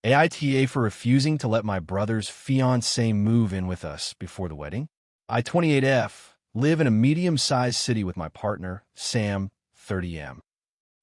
AITA for refusing to let my brother's fiancé move in with us before the wedding. I, 28F, live in a medium-sized city with my partner, Sam, 30M.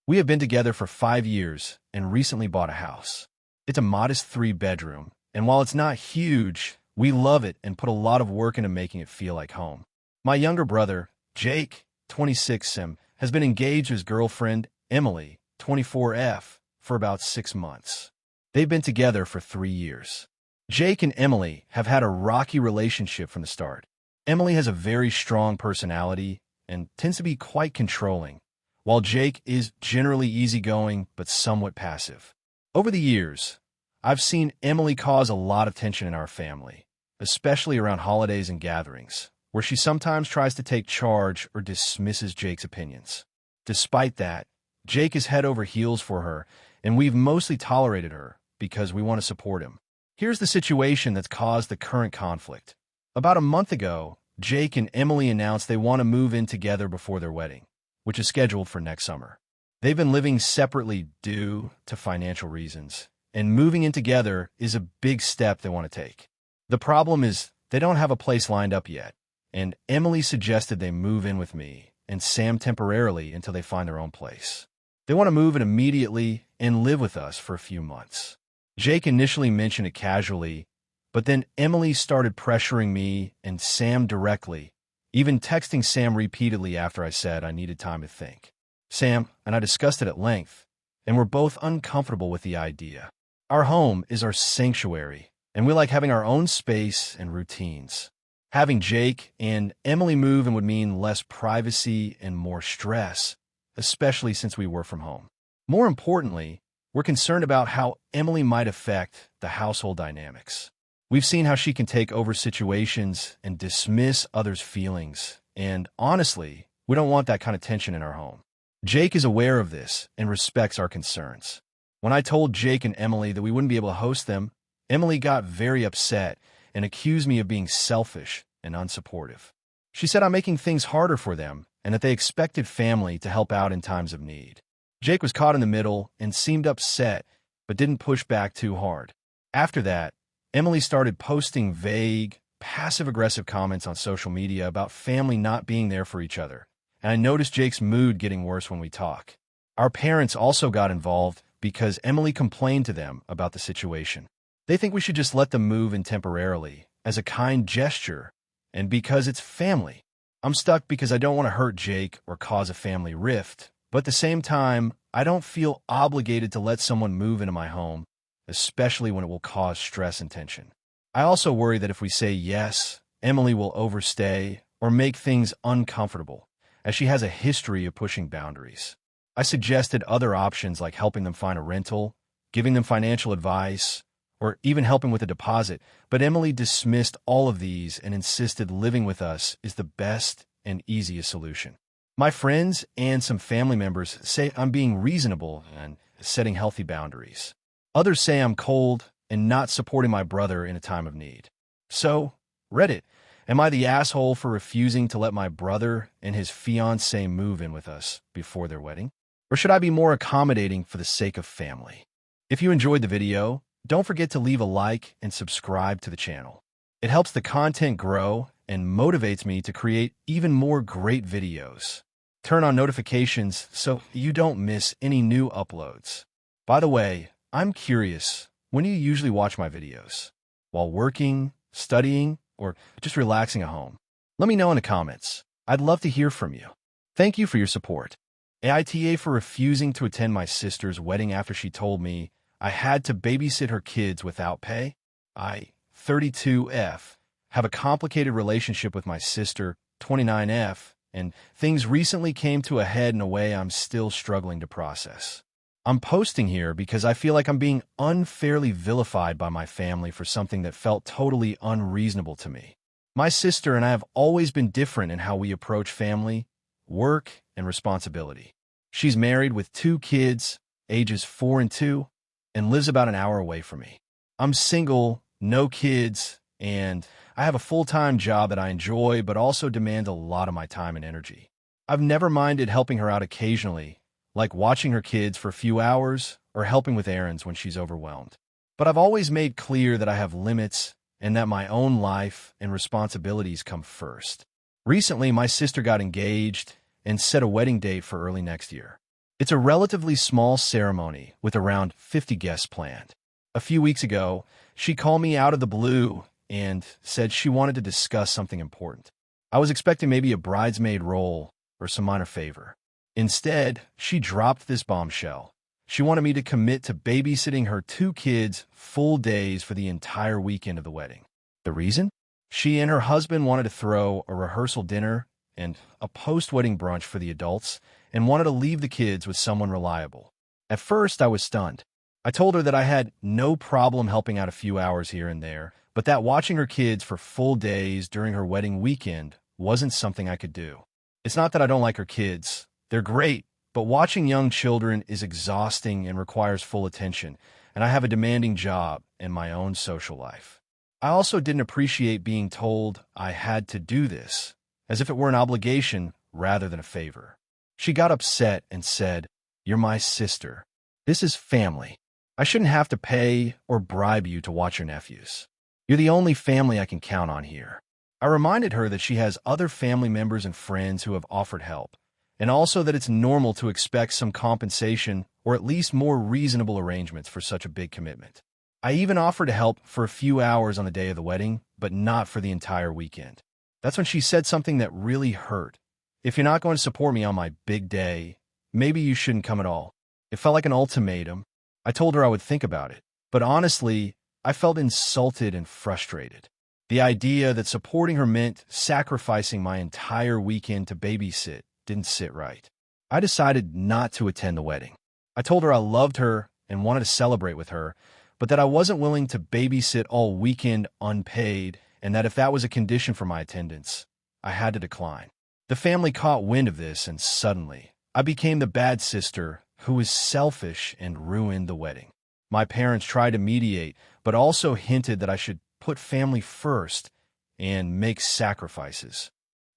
We have been together for 5 years and recently bought a house. It's a modest 3-bedroom, and while it's not huge, we love it and put a lot of work into making it feel like home. My younger brother, Jake, 26M, has been engaged to his girlfriend, Emily, 24F, for about 6 months. They've been together for 3 years. Jake and Emily have had a rocky relationship from the start. Emily has a very strong personality and tends to be quite controlling, while Jake is generally easygoing but somewhat passive. Over the years, I've seen Emily cause a lot of tension in our family, especially around holidays and gatherings, where she sometimes tries to take charge or dismisses Jake's opinions. Despite that, Jake is head over heels for her, and we've mostly tolerated her because we want to support him. Here's the situation that's caused the current conflict. About a month ago, Jake and Emily announced they want to move in together before their wedding, which is scheduled for next summer. They've been living separately due to financial reasons, and moving in together is a big step they want to take. The problem is they don't have a place lined up yet, and Emily suggested they move in with me and Sam temporarily until they find their own place. They want to move in immediately and live with us for a few months. Jake initially mentioned it casually, but then Emily started pressuring me and Sam directly, even texting Sam repeatedly after I said I needed time to think. Sam and I discussed it at length, and we're both uncomfortable with the idea. Our home is our sanctuary, and we like having our own space and routines. Having Jake and Emily move in would mean less privacy and more stress, especially since we work from home. More importantly, we're concerned about how Emily might affect the household dynamics. We've seen how she can take over situations and dismiss others' feelings, and honestly, we don't want that kind of tension in our home. Jake is aware of this and respects our concerns. When I told Jake and Emily that we wouldn't be able to host them, Emily got very upset and accused me of being selfish and unsupportive. She said I'm making things harder for them and that they expected family to help out in times of need. Jake was caught in the middle and seemed upset, but didn't push back too hard. After that, Emily started posting vague, passive-aggressive comments on social media about family not being there for each other, and I noticed Jake's mood getting worse when we talk. Our parents also got involved because Emily complained to them about the situation. They think we should just let them move in temporarily, as a kind gesture, and because it's family. I'm stuck because I don't want to hurt Jake or cause a family rift, but at the same time, I don't feel obligated to let someone move into my home, especially when it will cause stress and tension. I also worry that if we say yes, Emily will overstay or make things uncomfortable, as she has a history of pushing boundaries. I suggested other options like helping them find a rental, giving them financial advice, or even helping with a deposit, but Emily dismissed all of these and insisted living with us is the best and easiest solution. My friends and some family members say I'm being reasonable and setting healthy boundaries. Others say I'm cold and not supporting my brother in a time of need. So, Reddit, am I the asshole for refusing to let my brother and his fiancée move in with us before their wedding? Or should I be more accommodating for the sake of family? If you enjoyed the video, don't forget to leave a like and subscribe to the channel. It helps the content grow and motivates me to create even more great videos. Turn on notifications so you don't miss any new uploads. By the way, I'm curious, when do you usually watch my videos? While working, studying, or just relaxing at home? Let me know in the comments. I'd love to hear from you. Thank you for your support. AITA for refusing to attend my sister's wedding after she told me I had to babysit her kids without pay. I, 32F, have a complicated relationship with my sister, 29F, and things recently came to a head in a way I'm still struggling to process. I'm posting here because I feel like I'm being unfairly vilified by my family for something that felt totally unreasonable to me. My sister and I have always been different in how we approach family, work, and responsibility. She's married with 2 kids, ages 4 and 2, and lives about an hour away from me. I'm single, no kids, and I have a full-time job that I enjoy but also demands a lot of my time and energy. I've never minded helping her out occasionally, like watching her kids for a few hours or helping with errands when she's overwhelmed. But I've always made clear that I have limits and that my own life and responsibilities come first. Recently, my sister got engaged and set a wedding date for early next year. It's a relatively small ceremony with around 50 guests planned. A few weeks ago, she called me out of the blue and said she wanted to discuss something important. I was expecting maybe a bridesmaid role or some minor favor. Instead, she dropped this bombshell. She wanted me to commit to babysitting her 2 kids full days for the entire weekend of the wedding. The reason? She and her husband wanted to throw a rehearsal dinner and a post-wedding brunch for the adults and wanted to leave the kids with someone reliable. At first, I was stunned. I told her that I had no problem helping out a few hours here and there, but that watching her kids for full days during her wedding weekend wasn't something I could do. It's not that I don't like her kids. They're great, but watching young children is exhausting and requires full attention, and I have a demanding job and my own social life. I also didn't appreciate being told I had to do this, as if it were an obligation rather than a favor. She got upset and said, "You're my sister. This is family. I shouldn't have to pay or bribe you to watch your nephews. You're the only family I can count on here." I reminded her that she has other family members and friends who have offered help, and also that it's normal to expect some compensation or at least more reasonable arrangements for such a big commitment. I even offered to help for a few hours on the day of the wedding, but not for the entire weekend. That's when she said something that really hurt. "If you're not going to support me on my big day, maybe you shouldn't come at all." It felt like an ultimatum. I told her I would think about it, but honestly, I felt insulted and frustrated. The idea that supporting her meant sacrificing my entire weekend to babysit didn't sit right. I decided not to attend the wedding. I told her I loved her and wanted to celebrate with her, but that I wasn't willing to babysit all weekend unpaid, and that if that was a condition for my attendance, I had to decline. The family caught wind of this, and suddenly, I became the bad sister who was selfish and ruined the wedding. My parents tried to mediate, but also hinted that I should put family first and make sacrifices.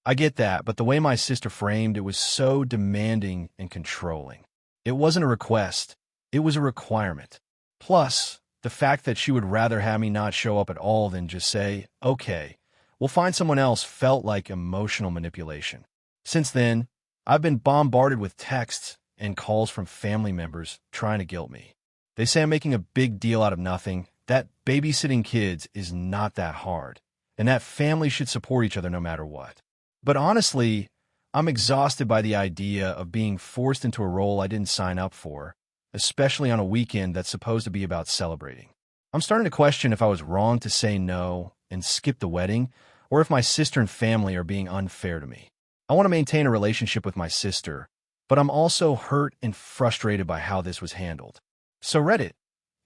I get that, but the way my sister framed it was so demanding and controlling. It wasn't a request, it was a requirement. Plus, the fact that she would rather have me not show up at all than just say, "Okay, we'll find someone else," felt like emotional manipulation. Since then, I've been bombarded with texts and calls from family members trying to guilt me. They say I'm making a big deal out of nothing, that babysitting kids is not that hard, and that families should support each other no matter what. But honestly, I'm exhausted by the idea of being forced into a role I didn't sign up for, especially on a weekend that's supposed to be about celebrating. I'm starting to question if I was wrong to say no and skip the wedding, or if my sister and family are being unfair to me. I want to maintain a relationship with my sister, but I'm also hurt and frustrated by how this was handled. So Reddit,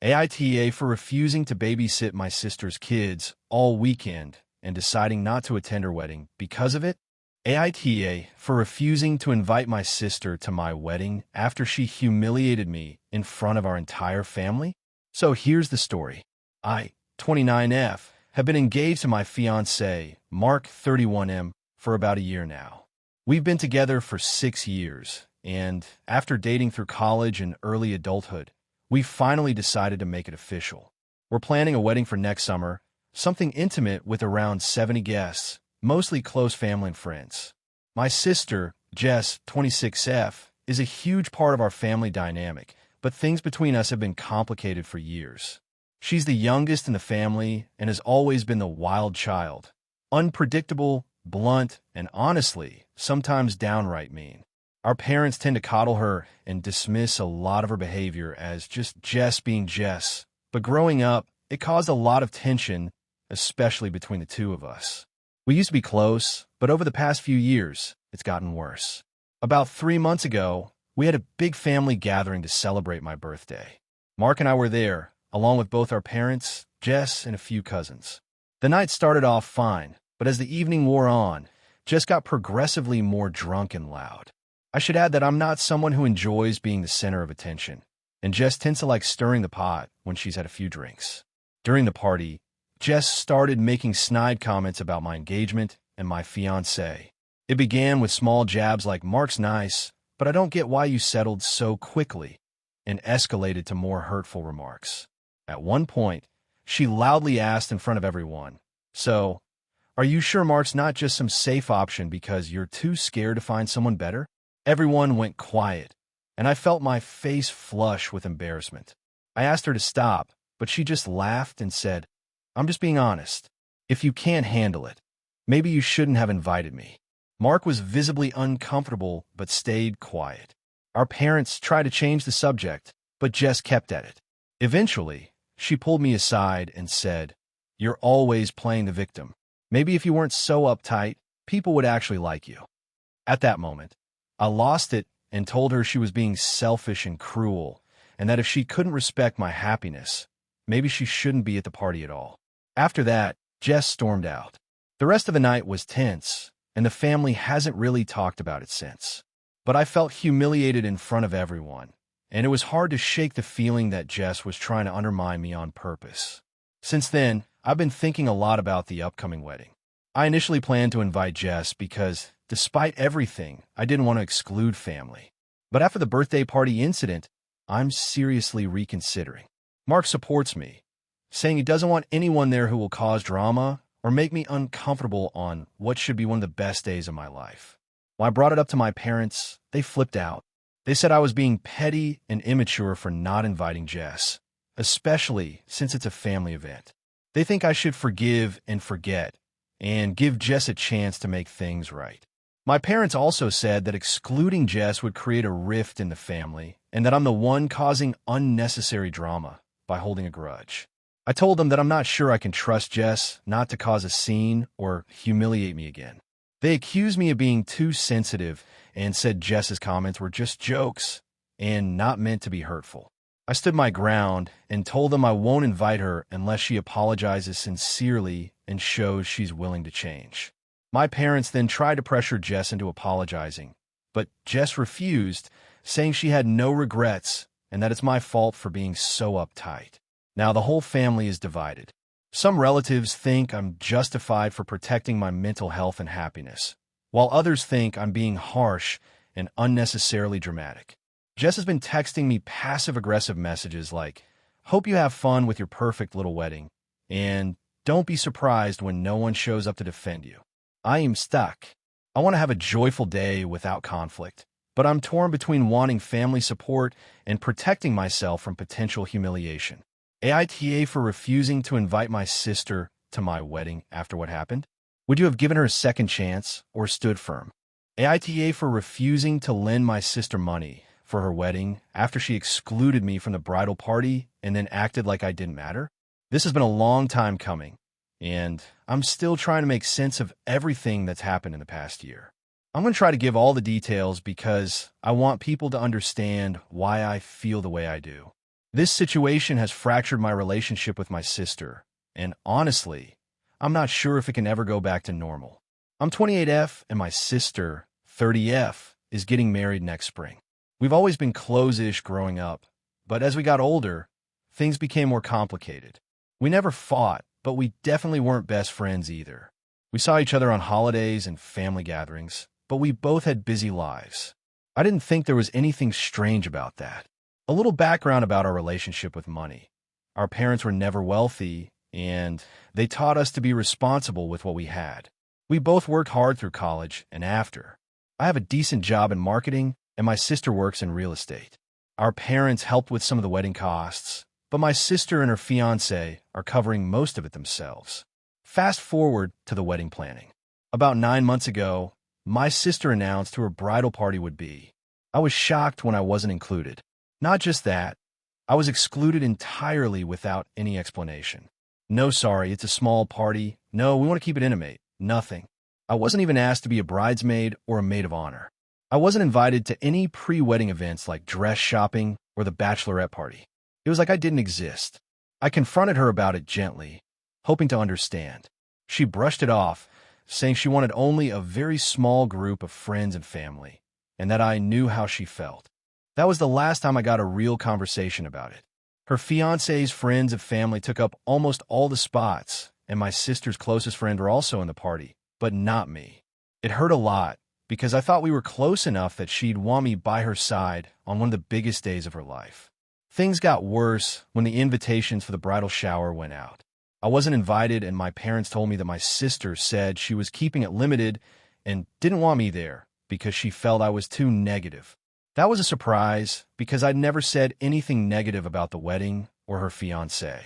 AITA for refusing to babysit my sister's kids all weekend and deciding not to attend her wedding because of it. AITA for refusing to invite my sister to my wedding after she humiliated me in front of our entire family. So here's the story. I, 29F, have been engaged to my fiancé, Mark, 31M, for about a year now. We've been together for 6 years, and after dating through college and early adulthood, we finally decided to make it official. We're planning a wedding for next summer, something intimate with around 70 guests, mostly close family and friends. My sister, Jess, 26F, is a huge part of our family dynamic, but things between us have been complicated for years. She's the youngest in the family and has always been the wild child, unpredictable, blunt, and honestly, sometimes downright mean. Our parents tend to coddle her and dismiss a lot of her behavior as just Jess being Jess, but growing up, it caused a lot of tension, especially between the two of us. We used to be close, but over the past few years, it's gotten worse. About 3 months ago, we had a big family gathering to celebrate my birthday. Mark and I were there, along with both our parents, Jess, and a few cousins. The night started off fine, but as the evening wore on, Jess got progressively more drunk and loud. I should add that I'm not someone who enjoys being the center of attention, and Jess tends to like stirring the pot when she's had a few drinks. During the party, Jess started making snide comments about my engagement and my fiancé. It began with small jabs like, "Mark's nice, but I don't get why you settled so quickly," and escalated to more hurtful remarks. At one point, she loudly asked in front of everyone, "So, are you sure Mark's not just some safe option because you're too scared to find someone better?" Everyone went quiet, and I felt my face flush with embarrassment. I asked her to stop, but she just laughed and said, "I'm just being honest. If you can't handle it, maybe you shouldn't have invited me." Mark was visibly uncomfortable but stayed quiet. Our parents tried to change the subject, but Jess kept at it. Eventually, she pulled me aside and said, "You're always playing the victim. Maybe if you weren't so uptight, people would actually like you." At that moment, I lost it and told her she was being selfish and cruel, and that if she couldn't respect my happiness, maybe she shouldn't be at the party at all. After that, Jess stormed out. The rest of the night was tense, and the family hasn't really talked about it since. But I felt humiliated in front of everyone, and it was hard to shake the feeling that Jess was trying to undermine me on purpose. Since then, I've been thinking a lot about the upcoming wedding. I initially planned to invite Jess because, despite everything, I didn't want to exclude family. But after the birthday party incident, I'm seriously reconsidering. Mark supports me, saying he doesn't want anyone there who will cause drama or make me uncomfortable on what should be one of the best days of my life. When I brought it up to my parents, they flipped out. They said I was being petty and immature for not inviting Jess, especially since it's a family event. They think I should forgive and forget and give Jess a chance to make things right. My parents also said that excluding Jess would create a rift in the family and that I'm the one causing unnecessary drama by holding a grudge. I told them that I'm not sure I can trust Jess not to cause a scene or humiliate me again. They accused me of being too sensitive and said Jess's comments were just jokes and not meant to be hurtful. I stood my ground and told them I won't invite her unless she apologizes sincerely and shows she's willing to change. My parents then tried to pressure Jess into apologizing, but Jess refused, saying she had no regrets and that it's my fault for being so uptight. Now the whole family is divided. Some relatives think I'm justified for protecting my mental health and happiness, while others think I'm being harsh and unnecessarily dramatic. Jess has been texting me passive-aggressive messages like, "Hope you have fun with your perfect little wedding," and "Don't be surprised when no one shows up to defend you." I am stuck. I want to have a joyful day without conflict, but I'm torn between wanting family support and protecting myself from potential humiliation. AITA for refusing to invite my sister to my wedding after what happened? Would you have given her a second chance or stood firm? AITA for refusing to lend my sister money for her wedding after she excluded me from the bridal party and then acted like I didn't matter? This has been a long time coming, and I'm still trying to make sense of everything that's happened in the past year. I'm going to try to give all the details because I want people to understand why I feel the way I do. This situation has fractured my relationship with my sister, and honestly, I'm not sure if it can ever go back to normal. I'm 28F, and my sister, 30F, is getting married next spring. We've always been close-ish growing up, but as we got older, things became more complicated. We never fought, but we definitely weren't best friends either. We saw each other on holidays and family gatherings, but we both had busy lives. I didn't think there was anything strange about that. A little background about our relationship with money. Our parents were never wealthy, and they taught us to be responsible with what we had. We both worked hard through college and after. I have a decent job in marketing, and my sister works in real estate. Our parents helped with some of the wedding costs, but my sister and her fiancé are covering most of it themselves. Fast forward to the wedding planning. About 9 months ago, my sister announced who her bridal party would be. I was shocked when I wasn't included. Not just that, I was excluded entirely without any explanation. "No, sorry, it's a small party. No, we want to keep it intimate." Nothing. I wasn't even asked to be a bridesmaid or a maid of honor. I wasn't invited to any pre-wedding events like dress shopping or the bachelorette party. It was like I didn't exist. I confronted her about it gently, hoping to understand. She brushed it off, saying she wanted only a very small group of friends and family, and that I knew how she felt. That was the last time I got a real conversation about it. Her fiancé's friends and family took up almost all the spots, and my sister's closest friends were also in the party, but not me. It hurt a lot, because I thought we were close enough that she'd want me by her side on one of the biggest days of her life. Things got worse when the invitations for the bridal shower went out. I wasn't invited, and my parents told me that my sister said she was keeping it limited and didn't want me there because she felt I was too negative. That was a surprise because I'd never said anything negative about the wedding or her fiancé.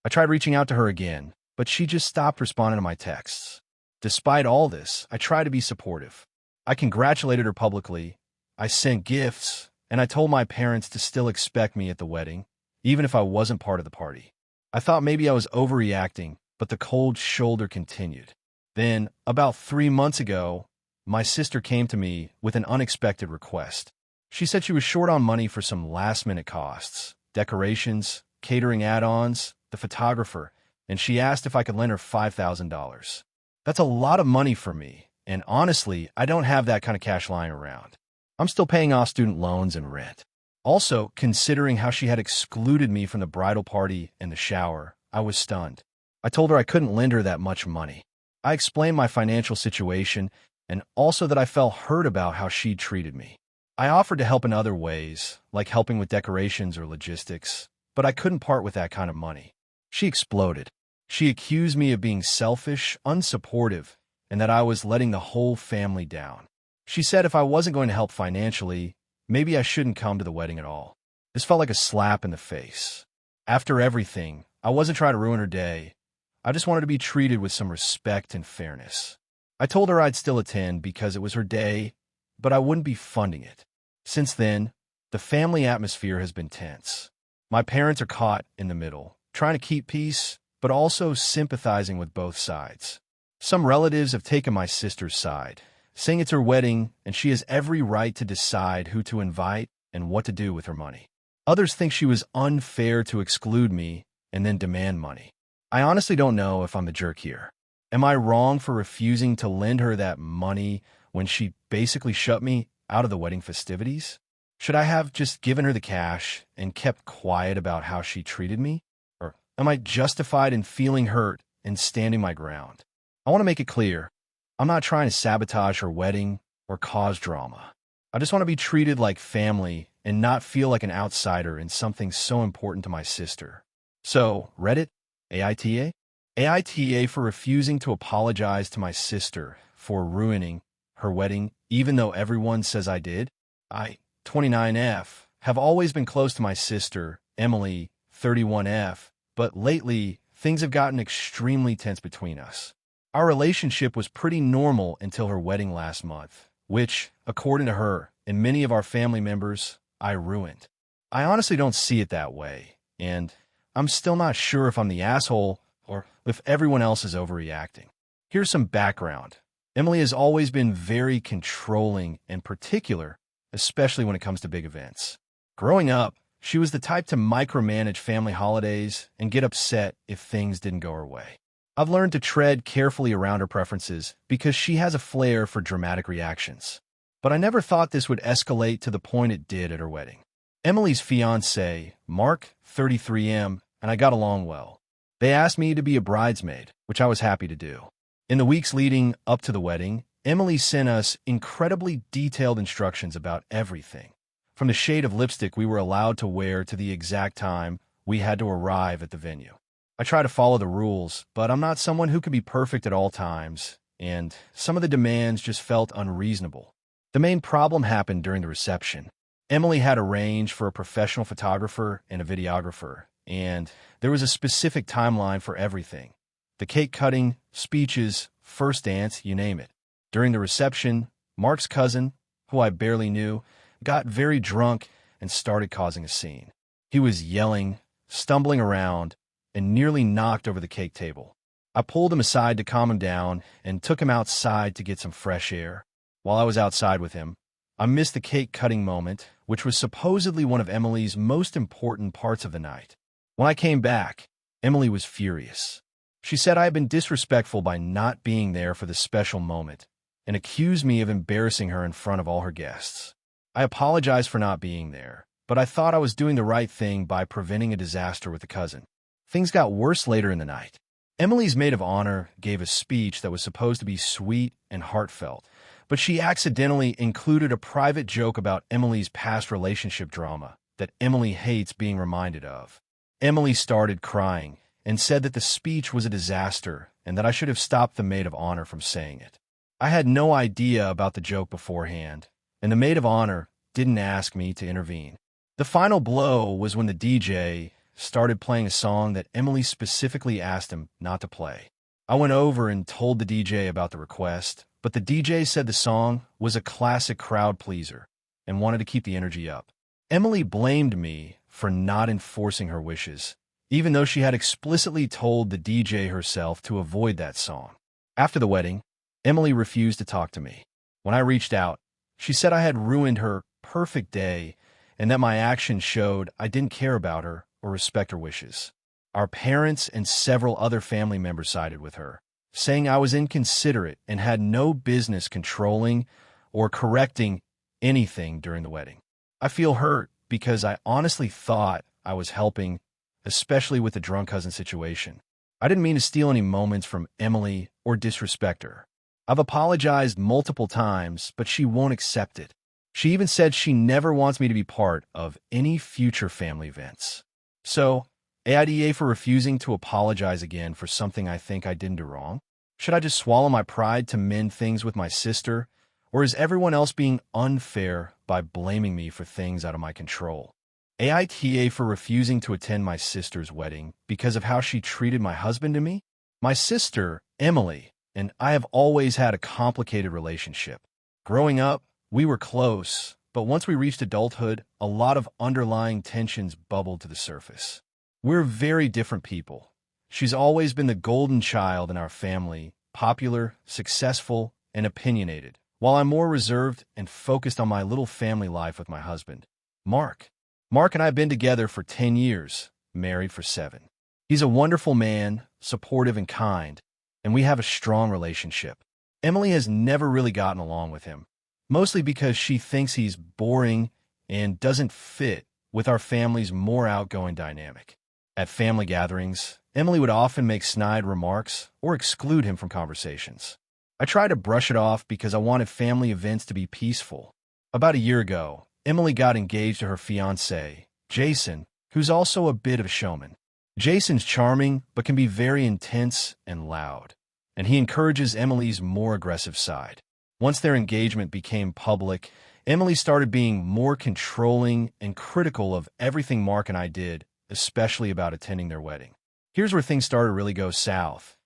I tried reaching out to her again, but she just stopped responding to my texts. Despite all this, I tried to be supportive. I congratulated her publicly, I sent gifts, and I told my parents to still expect me at the wedding, even if I wasn't part of the party. I thought maybe I was overreacting, but the cold shoulder continued. Then, about 3 months ago, my sister came to me with an unexpected request. She said she was short on money for some last-minute costs, decorations, catering add-ons, the photographer, and she asked if I could lend her $5,000. That's a lot of money for me, and honestly, I don't have that kind of cash lying around. I'm still paying off student loans and rent. Also, considering how she had excluded me from the bridal party and the shower, I was stunned. I told her I couldn't lend her that much money. I explained my financial situation and also that I felt hurt about how she'd treated me. I offered to help in other ways, like helping with decorations or logistics, but I couldn't part with that kind of money. She exploded. She accused me of being selfish, unsupportive, and that I was letting the whole family down. She said if I wasn't going to help financially, maybe I shouldn't come to the wedding at all. This felt like a slap in the face. After everything, I wasn't trying to ruin her day. I just wanted to be treated with some respect and fairness. I told her I'd still attend because it was her day, but I wouldn't be funding it. Since then, the family atmosphere has been tense. My parents are caught in the middle, trying to keep peace, but also sympathizing with both sides. Some relatives have taken my sister's side, saying it's her wedding and she has every right to decide who to invite and what to do with her money. Others think she was unfair to exclude me and then demand money. I honestly don't know if I'm the jerk here. Am I wrong for refusing to lend her that money when she basically shut me out of the wedding festivities? Should I have just given her the cash and kept quiet about how she treated me? Or am I justified in feeling hurt and standing my ground? I want to make it clear, I'm not trying to sabotage her wedding or cause drama. I just want to be treated like family and not feel like an outsider in something so important to my sister. So, Reddit, AITA? AITA for refusing to apologize to my sister for ruining her wedding, even though everyone says I did. I, 29F, have always been close to my sister, Emily, 31F, but lately, things have gotten extremely tense between us. Our relationship was pretty normal until her wedding last month, which, according to her and many of our family members, I ruined. I honestly don't see it that way, and I'm still not sure if I'm the asshole or if everyone else is overreacting. Here's some background. Emily has always been very controlling and particular, especially when it comes to big events. Growing up, she was the type to micromanage family holidays and get upset if things didn't go her way. I've learned to tread carefully around her preferences because she has a flair for dramatic reactions. But I never thought this would escalate to the point it did at her wedding. Emily's fiancé, Mark, 33M, and I got along well. They asked me to be a bridesmaid, which I was happy to do. In the weeks leading up to the wedding, Emily sent us incredibly detailed instructions about everything, from the shade of lipstick we were allowed to wear to the exact time we had to arrive at the venue. I try to follow the rules, but I'm not someone who can be perfect at all times, and some of the demands just felt unreasonable. The main problem happened during the reception. Emily had arranged for a professional photographer and a videographer, and there was a specific timeline for everything. The cake cutting, speeches, first dance, you name it. During the reception, Mark's cousin, who I barely knew, got very drunk and started causing a scene. He was yelling, stumbling around, and nearly knocked over the cake table. I pulled him aside to calm him down and took him outside to get some fresh air. While I was outside with him, I missed the cake cutting moment, which was supposedly one of Emily's most important parts of the night. When I came back, Emily was furious. She said I had been disrespectful by not being there for the special moment and accused me of embarrassing her in front of all her guests. I apologized for not being there, but I thought I was doing the right thing by preventing a disaster with a cousin. Things got worse later in the night. Emily's maid of honor gave a speech that was supposed to be sweet and heartfelt, but she accidentally included a private joke about Emily's past relationship drama that Emily hates being reminded of. Emily started crying and said that the speech was a disaster and that I should have stopped the maid of honor from saying it. I had no idea about the joke beforehand, and the maid of honor didn't ask me to intervene. The final blow was when the DJ started playing a song that Emily specifically asked him not to play. I went over and told the DJ about the request, but the DJ said the song was a classic crowd pleaser and wanted to keep the energy up. Emily blamed me for not enforcing her wishes, even though she had explicitly told the DJ herself to avoid that song. After the wedding, Emily refused to talk to me. When I reached out, she said I had ruined her perfect day and that my actions showed I didn't care about her or respect her wishes. Our parents and several other family members sided with her, saying I was inconsiderate and had no business controlling or correcting anything during the wedding. I feel hurt because I honestly thought I was helping, especially with the drunk cousin situation. I didn't mean to steal any moments from Emily or disrespect her. I've apologized multiple times, but she won't accept it. She even said she never wants me to be part of any future family events. So, AITA for refusing to apologize again for something I think I didn't do wrong? Should I just swallow my pride to mend things with my sister? Or is everyone else being unfair by blaming me for things out of my control? AITA for refusing to attend my sister's wedding because of how she treated my husband and me? My sister, Emily, and I have always had a complicated relationship. Growing up, we were close, but once we reached adulthood, a lot of underlying tensions bubbled to the surface. We're very different people. She's always been the golden child in our family, popular, successful, and opinionated, while I'm more reserved and focused on my little family life with my husband, Mark. Mark and I have been together for 10 years, married for 7. He's a wonderful man, supportive and kind, and we have a strong relationship. Emily has never really gotten along with him, mostly because she thinks he's boring and doesn't fit with our family's more outgoing dynamic. At family gatherings, Emily would often make snide remarks or exclude him from conversations. I tried to brush it off because I wanted family events to be peaceful. About a year ago, Emily got engaged to her fiancé, Jason, who's also a bit of a showman. Jason's charming, but can be very intense and loud, and he encourages Emily's more aggressive side. Once their engagement became public, Emily started being more controlling and critical of everything Mark and I did, especially about attending their wedding. Here's where things started to really go south.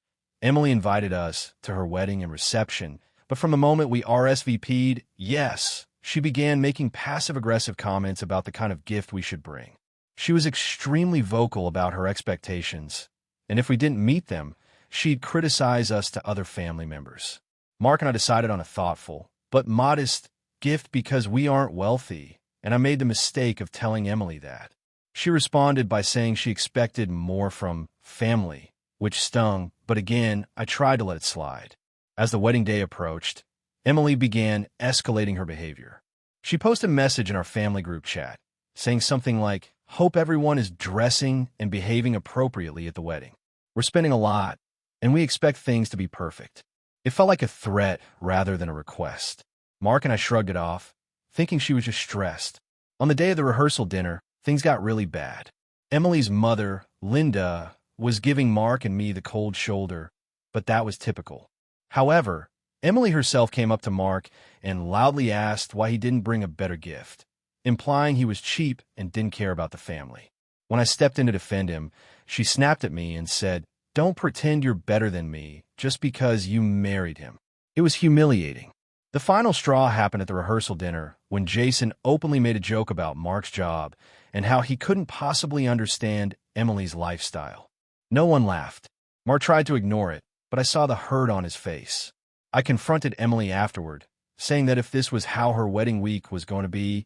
Emily invited us to her wedding and reception, but from the moment we RSVP'd, yes, she began making passive-aggressive comments about the kind of gift we should bring. She was extremely vocal about her expectations, and if we didn't meet them, she'd criticize us to other family members. Mark and I decided on a thoughtful, but modest gift because we aren't wealthy, and I made the mistake of telling Emily that. She responded by saying she expected more from family, which stung, but again, I tried to let it slide. As the wedding day approached, Emily began escalating her behavior. She posted a message in our family group chat, saying something like, "Hope everyone is dressing and behaving appropriately at the wedding. We're spending a lot, and we expect things to be perfect." It felt like a threat rather than a request. Mark and I shrugged it off, thinking she was just stressed. On the day of the rehearsal dinner, things got really bad. Emily's mother, Linda, was giving Mark and me the cold shoulder, but that was typical. However, Emily herself came up to Mark and loudly asked why he didn't bring a better gift, implying he was cheap and didn't care about the family. When I stepped in to defend him, she snapped at me and said, "Don't pretend you're better than me just because you married him." It was humiliating. The final straw happened at the rehearsal dinner when Jason openly made a joke about Mark's job and how he couldn't possibly understand Emily's lifestyle. No one laughed. Mark tried to ignore it, but I saw the hurt on his face. I confronted Emily afterward, saying that if this was how her wedding week was going to be,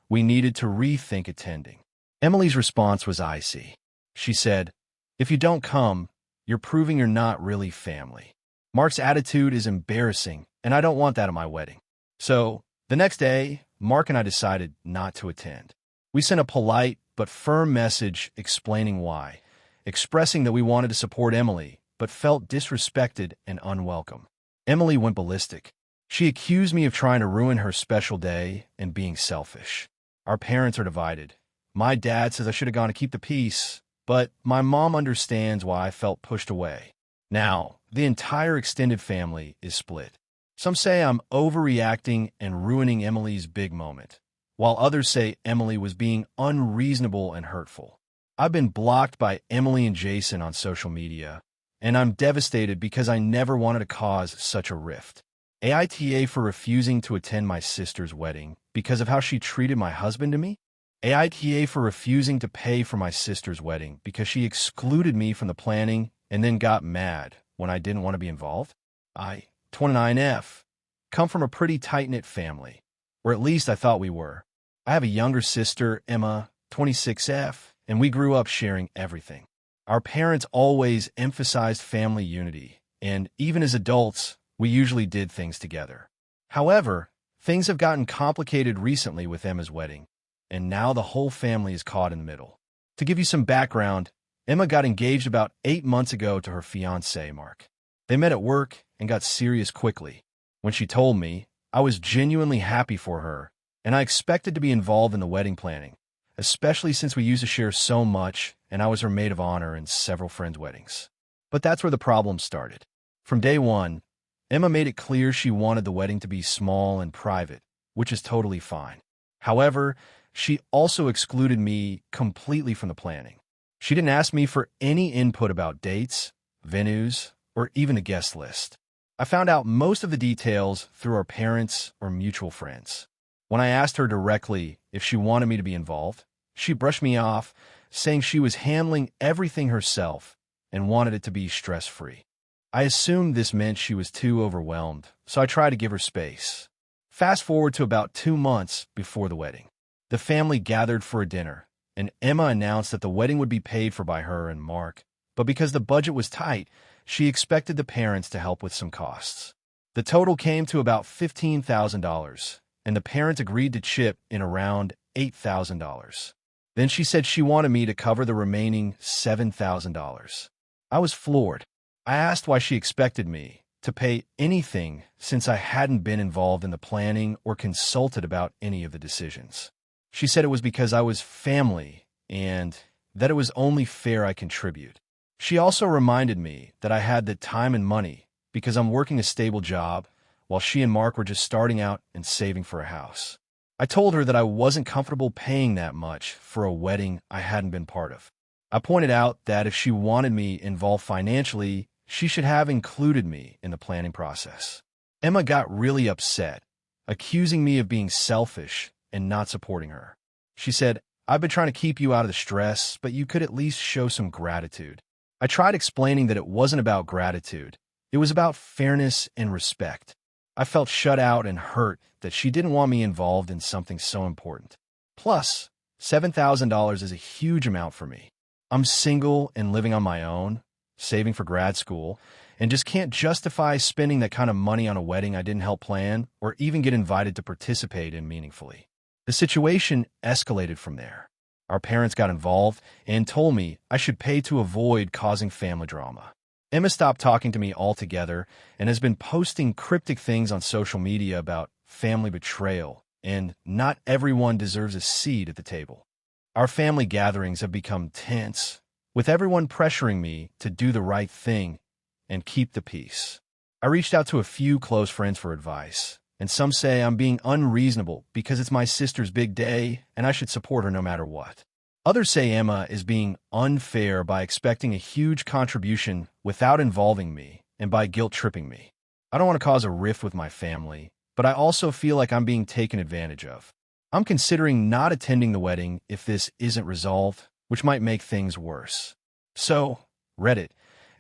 we needed to rethink attending. Emily's response was icy. She said, "If you don't come, you're proving you're not really family. Mark's attitude is embarrassing, and I don't want that at my wedding." So, the next day, Mark and I decided not to attend. We sent a polite but firm message explaining why, expressing that we wanted to support Emily, but felt disrespected and unwelcome. Emily went ballistic. She accused me of trying to ruin her special day and being selfish. Our parents are divided. My dad says I should have gone to keep the peace, but my mom understands why I felt pushed away. Now, the entire extended family is split. Some say I'm overreacting and ruining Emily's big moment, while others say Emily was being unreasonable and hurtful. I've been blocked by Emily and Jason on social media, and I'm devastated because I never wanted to cause such a rift. AITA for refusing to attend my sister's wedding because of how she treated my husband to me? AITA for refusing to pay for my sister's wedding because she excluded me from the planning and then got mad when I didn't want to be involved? I, 29F, come from a pretty tight-knit family, or at least I thought we were. I have a younger sister, Emma, 26F, and we grew up sharing everything. Our parents always emphasized family unity, and even as adults, we usually did things together. However, things have gotten complicated recently with Emma's wedding, and now the whole family is caught in the middle. To give you some background, Emma got engaged about 8 months ago to her fiancé, Mark. They met at work and got serious quickly. When she told me, I was genuinely happy for her, and I expected to be involved in the wedding planning, especially since we used to share so much and I was her maid of honor in several friends' weddings. But that's where the problem started. From day one, Emma made it clear she wanted the wedding to be small and private, which is totally fine. However, she also excluded me completely from the planning. She didn't ask me for any input about dates, venues, or even a guest list. I found out most of the details through our parents or mutual friends. When I asked her directly if she wanted me to be involved, she brushed me off, saying she was handling everything herself and wanted it to be stress-free. I assumed this meant she was too overwhelmed, so I tried to give her space. Fast forward to about 2 months before the wedding. The family gathered for a dinner, and Emma announced that the wedding would be paid for by her and Mark, but because the budget was tight, she expected the parents to help with some costs. The total came to about $15,000, and the parents agreed to chip in around $8,000. Then she said she wanted me to cover the remaining $7,000. I was floored. I asked why she expected me to pay anything since I hadn't been involved in the planning or consulted about any of the decisions. She said it was because I was family and that it was only fair I contribute. She also reminded me that I had the time and money because I'm working a stable job while she and Mark were just starting out and saving for a house. I told her that I wasn't comfortable paying that much for a wedding I hadn't been part of. I pointed out that if she wanted me involved financially, she should have included me in the planning process. Emma got really upset, accusing me of being selfish and not supporting her. She said, "I've been trying to keep you out of the stress, but you could at least show some gratitude." I tried explaining that it wasn't about gratitude. It was about fairness and respect. I felt shut out and hurt that she didn't want me involved in something so important. Plus, $7,000 is a huge amount for me. I'm single and living on my own, saving for grad school, and just can't justify spending that kind of money on a wedding I didn't help plan or even get invited to participate in meaningfully. The situation escalated from there. Our parents got involved and told me I should pay to avoid causing family drama. Emma stopped talking to me altogether and has been posting cryptic things on social media about family betrayal and not everyone deserves a seat at the table. Our family gatherings have become tense, with everyone pressuring me to do the right thing and keep the peace. I reached out to a few close friends for advice, and some say I'm being unreasonable because it's my sister's big day and I should support her no matter what. Others say Emma is being unfair by expecting a huge contribution without involving me and by guilt-tripping me. I don't want to cause a rift with my family, but I also feel like I'm being taken advantage of. I'm considering not attending the wedding if this isn't resolved, which might make things worse. So, Reddit,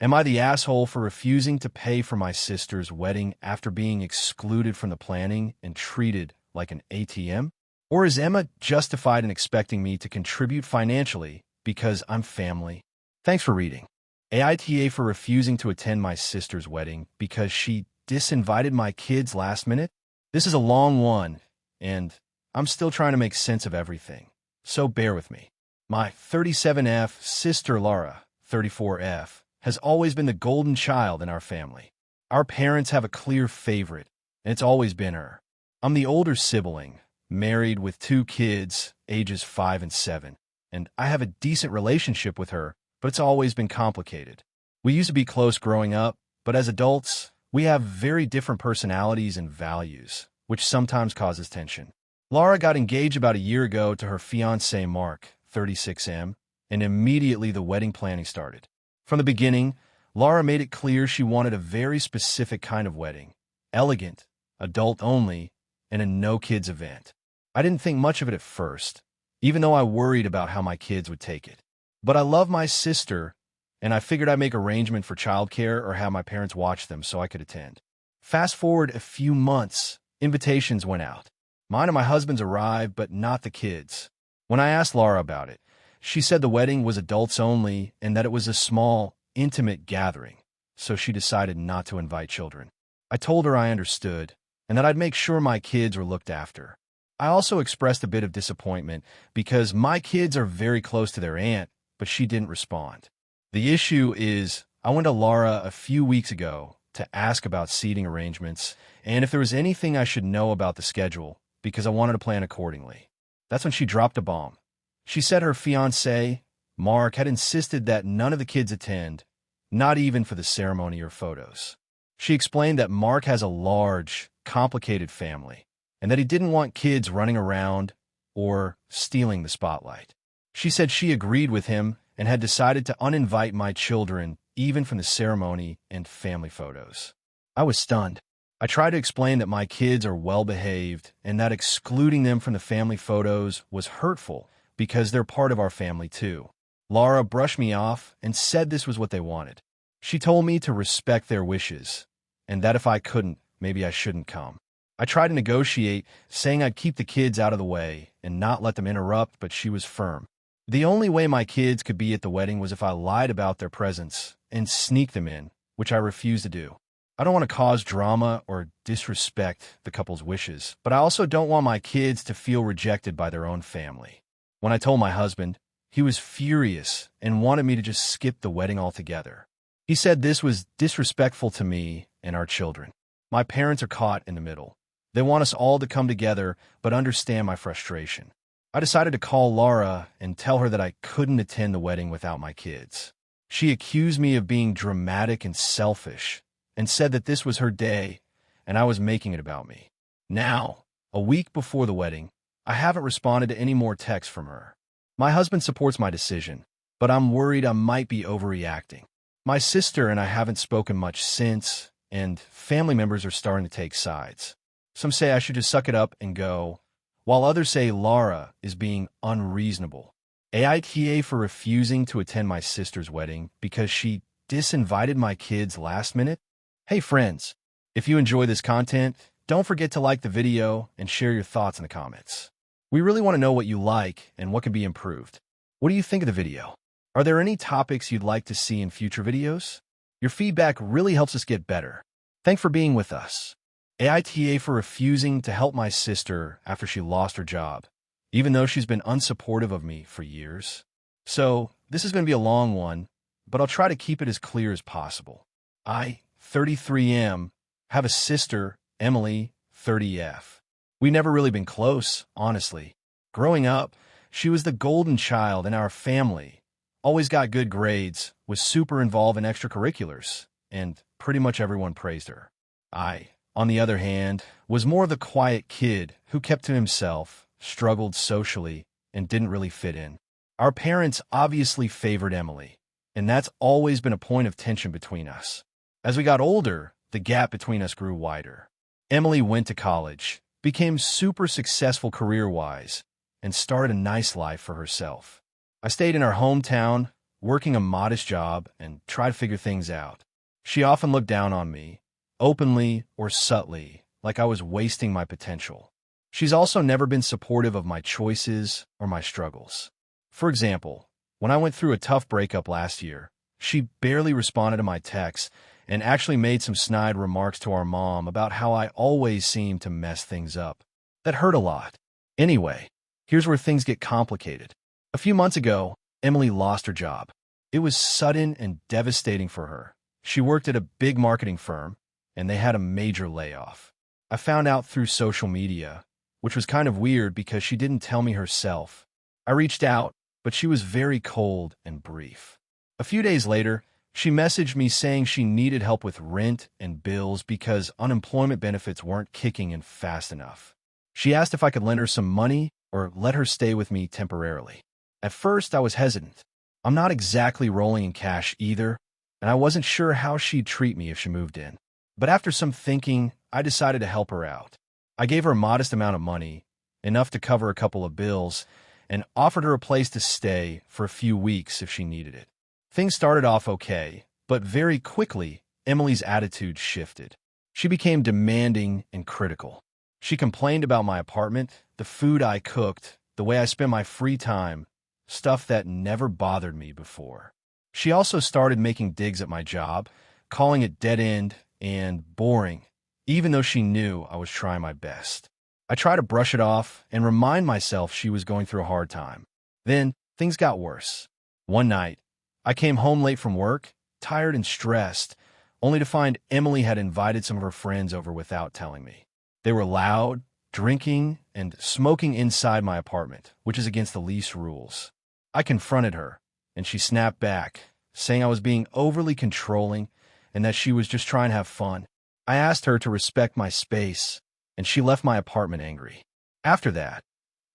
am I the asshole for refusing to pay for my sister's wedding after being excluded from the planning and treated like an ATM? Or is Emma justified in expecting me to contribute financially because I'm family? Thanks for reading. AITA for refusing to attend my sister's wedding because she disinvited my kids last minute? This is a long one, and I'm still trying to make sense of everything, so bear with me. My 37F sister Laura, 34F, has always been the golden child in our family. Our parents have a clear favorite, and it's always been her. I'm the older sibling, married with 2 kids, ages 5 and 7. and I have a decent relationship with her, but it's always been complicated. We used to be close growing up, but as adults, we have very different personalities and values, which sometimes causes tension. Laura got engaged about a year ago to her fiancé Mark, 36M, and immediately the wedding planning started. From the beginning, Laura made it clear she wanted a very specific kind of wedding, elegant, adult only, and a no-kids event. I didn't think much of it at first, even though I worried about how my kids would take it. But I love my sister, and I figured I'd make arrangement for childcare or have my parents watch them so I could attend. Fast forward a few months, invitations went out. Mine and my husband's arrived, but not the kids. When I asked Laura about it, she said the wedding was adults only and that it was a small, intimate gathering, so she decided not to invite children. I told her I understood and that I'd make sure my kids were looked after. I also expressed a bit of disappointment because my kids are very close to their aunt, but she didn't respond. The issue is, I went to Laura a few weeks ago to ask about seating arrangements and if there was anything I should know about the schedule because I wanted to plan accordingly. That's when she dropped a bomb. She said her fiancé, Mark, had insisted that none of the kids attend, not even for the ceremony or photos. She explained that Mark has a large, complicated family and that he didn't want kids running around or stealing the spotlight. She said she agreed with him and had decided to uninvite my children even from the ceremony and family photos. I was stunned. I tried to explain that my kids are well-behaved and that excluding them from the family photos was hurtful because they're part of our family too. Laura brushed me off and said this was what they wanted. She told me to respect their wishes and that if I couldn't, maybe I shouldn't come. I tried to negotiate, saying I'd keep the kids out of the way and not let them interrupt, but she was firm. The only way my kids could be at the wedding was if I lied about their presence and sneak them in, which I refused to do. I don't want to cause drama or disrespect the couple's wishes, but I also don't want my kids to feel rejected by their own family. When I told my husband, he was furious and wanted me to just skip the wedding altogether. He said this was disrespectful to me and our children. My parents are caught in the middle. They want us all to come together, but understand my frustration. I decided to call Laura and tell her that I couldn't attend the wedding without my kids. She accused me of being dramatic and selfish and said that this was her day and I was making it about me. Now, a week before the wedding, I haven't responded to any more texts from her. My husband supports my decision, but I'm worried I might be overreacting. My sister and I haven't spoken much since, and family members are starting to take sides. Some say I should just suck it up and go, while others say Laura is being unreasonable. AITA for refusing to attend my sister's wedding because she disinvited my kids last minute? Hey friends, if you enjoy this content, don't forget to like the video and share your thoughts in the comments. We really want to know what you like and what can be improved. What do you think of the video? Are there any topics you'd like to see in future videos? Your feedback really helps us get better. Thanks for being with us. AITA for refusing to help my sister after she lost her job, even though she's been unsupportive of me for years. So, this is going to be a long one, but I'll try to keep it as clear as possible. I, 33M, have a sister, Emily, 30F. We've never really been close, honestly. Growing up, she was the golden child in our family, always got good grades, was super involved in extracurriculars, and pretty much everyone praised her. I, on the other hand, was more the quiet kid who kept to himself, struggled socially, and didn't really fit in. Our parents obviously favored Emily, and that's always been a point of tension between us. As we got older, the gap between us grew wider. Emily went to college, became super successful career-wise, and started a nice life for herself. I stayed in our hometown, working a modest job, and tried to figure things out. She often looked down on me, openly or subtly, like I was wasting my potential. She's also never been supportive of my choices or my struggles. For example, when I went through a tough breakup last year, she barely responded to my texts and actually made some snide remarks to our mom about how I always seem to mess things up. That hurt a lot. Anyway, here's where things get complicated. A few months ago, Emily lost her job. It was sudden and devastating for her. She worked at a big marketing firm, and they had a major layoff. I found out through social media, which was kind of weird because she didn't tell me herself. I reached out, but she was very cold and brief. A few days later, she messaged me saying she needed help with rent and bills because unemployment benefits weren't kicking in fast enough. She asked if I could lend her some money or let her stay with me temporarily. At first, I was hesitant. I'm not exactly rolling in cash either, and I wasn't sure how she'd treat me if she moved in. But after some thinking, I decided to help her out. I gave her a modest amount of money, enough to cover a couple of bills, and offered her a place to stay for a few weeks if she needed it. Things started off okay, but very quickly, Emily's attitude shifted. She became demanding and critical. She complained about my apartment, the food I cooked, the way I spent my free time, stuff that never bothered me before. She also started making digs at my job, calling it dead-end and boring, even though she knew I was trying my best. I tried to brush it off and remind myself she was going through a hard time. Then, things got worse. One night, I came home late from work, tired and stressed, only to find Emily had invited some of her friends over without telling me. They were loud, drinking, and smoking inside my apartment, which is against the lease rules. I confronted her, and she snapped back, saying I was being overly controlling and that she was just trying to have fun. I asked her to respect my space, and she left my apartment angry. After that,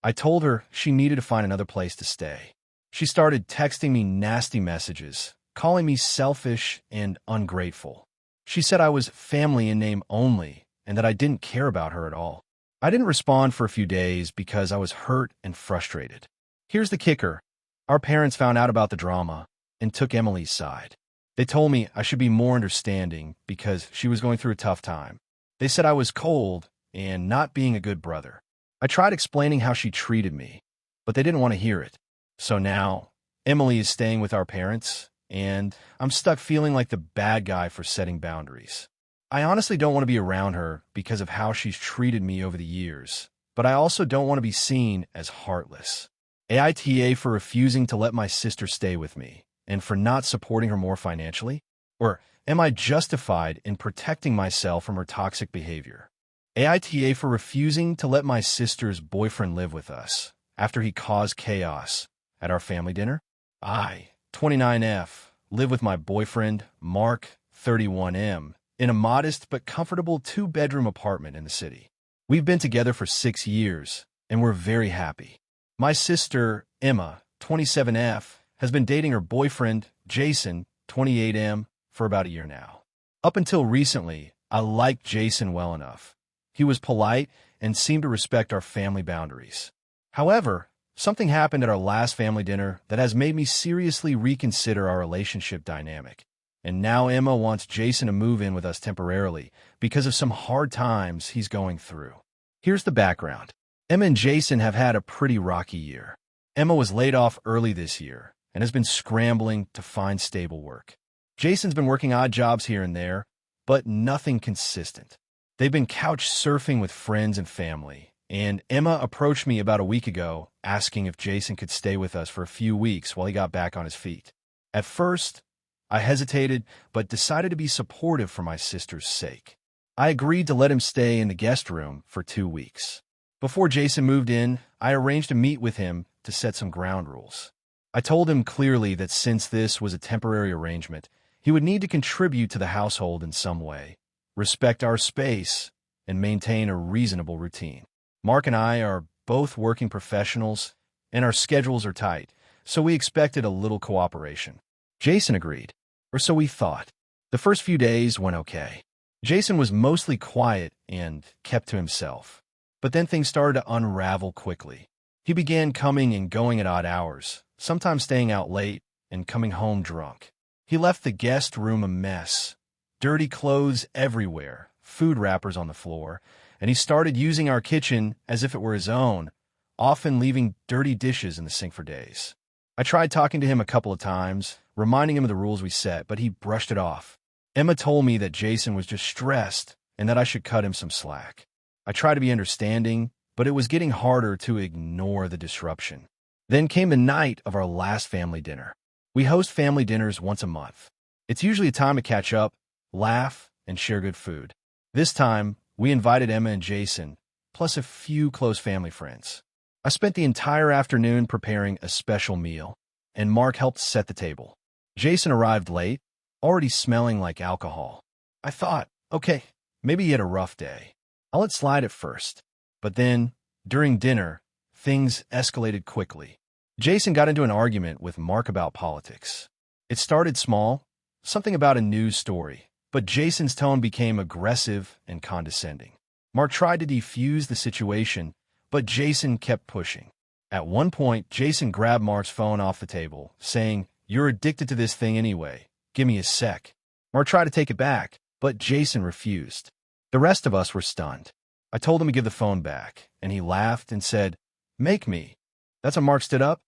I told her she needed to find another place to stay. She started texting me nasty messages, calling me selfish and ungrateful. She said I was family in name only and that I didn't care about her at all. I didn't respond for a few days because I was hurt and frustrated. Here's the kicker. Our parents found out about the drama and took Emily's side. They told me I should be more understanding because she was going through a tough time. They said I was cold and not being a good brother. I tried explaining how she treated me, but they didn't want to hear it. So now, Emily is staying with our parents, and I'm stuck feeling like the bad guy for setting boundaries. I honestly don't want to be around her because of how she's treated me over the years, but I also don't want to be seen as heartless. AITA for refusing to let my sister stay with me, and for not supporting her more financially? Or am I justified in protecting myself from her toxic behavior? AITA for refusing to let my sister's boyfriend live with us after he caused chaos at our family dinner? I, 29F, live with my boyfriend, Mark, 31M, in a modest but comfortable 2-bedroom apartment in the city. We've been together for 6 years, and we're very happy. My sister, Emma, 27F, has been dating her boyfriend, Jason, 28M, for about a year now. Up until recently, I liked Jason well enough. He was polite and seemed to respect our family boundaries. However, something happened at our last family dinner that has made me seriously reconsider our relationship dynamic. And now Emma wants Jason to move in with us temporarily because of some hard times he's going through. Here's the background. Emma and Jason have had a pretty rocky year. Emma was laid off early this year and has been scrambling to find stable work. Jason's been working odd jobs here and there, but nothing consistent. They've been couch surfing with friends and family, and Emma approached me about a week ago asking if Jason could stay with us for a few weeks while he got back on his feet. At first, I hesitated, but decided to be supportive for my sister's sake. I agreed to let him stay in the guest room for 2 weeks. Before Jason moved in, I arranged to meet with him to set some ground rules. I told him clearly that since this was a temporary arrangement, he would need to contribute to the household in some way, respect our space, and maintain a reasonable routine. Mark and I are both working professionals, and our schedules are tight, so we expected a little cooperation. Jason agreed, or so we thought. The first few days went okay. Jason was mostly quiet and kept to himself. But then things started to unravel quickly. He began coming and going at odd hours, sometimes staying out late and coming home drunk. He left the guest room a mess, dirty clothes everywhere, food wrappers on the floor, and he started using our kitchen as if it were his own, often leaving dirty dishes in the sink for days. I tried talking to him a couple of times, reminding him of the rules we set, but he brushed it off. Emma told me that Jason was just stressed and that I should cut him some slack. I tried to be understanding, but it was getting harder to ignore the disruption. Then came the night of our last family dinner. We host family dinners once a month. It's usually a time to catch up, laugh, and share good food. This time, we invited Emma and Jason, plus a few close family friends. I spent the entire afternoon preparing a special meal, and Mark helped set the table. Jason arrived late, already smelling like alcohol. I thought, okay, maybe he had a rough day. I'll let slide at first. But then, during dinner, things escalated quickly. Jason got into an argument with Mark about politics. It started small, something about a news story, but Jason's tone became aggressive and condescending. Mark tried to defuse the situation, but Jason kept pushing. At one point, Jason grabbed Mark's phone off the table, saying, "You're addicted to this thing anyway. Give me a sec." Mark tried to take it back, but Jason refused. The rest of us were stunned. I told him to give the phone back, and he laughed and said, "Make me." That's when Mark stood up,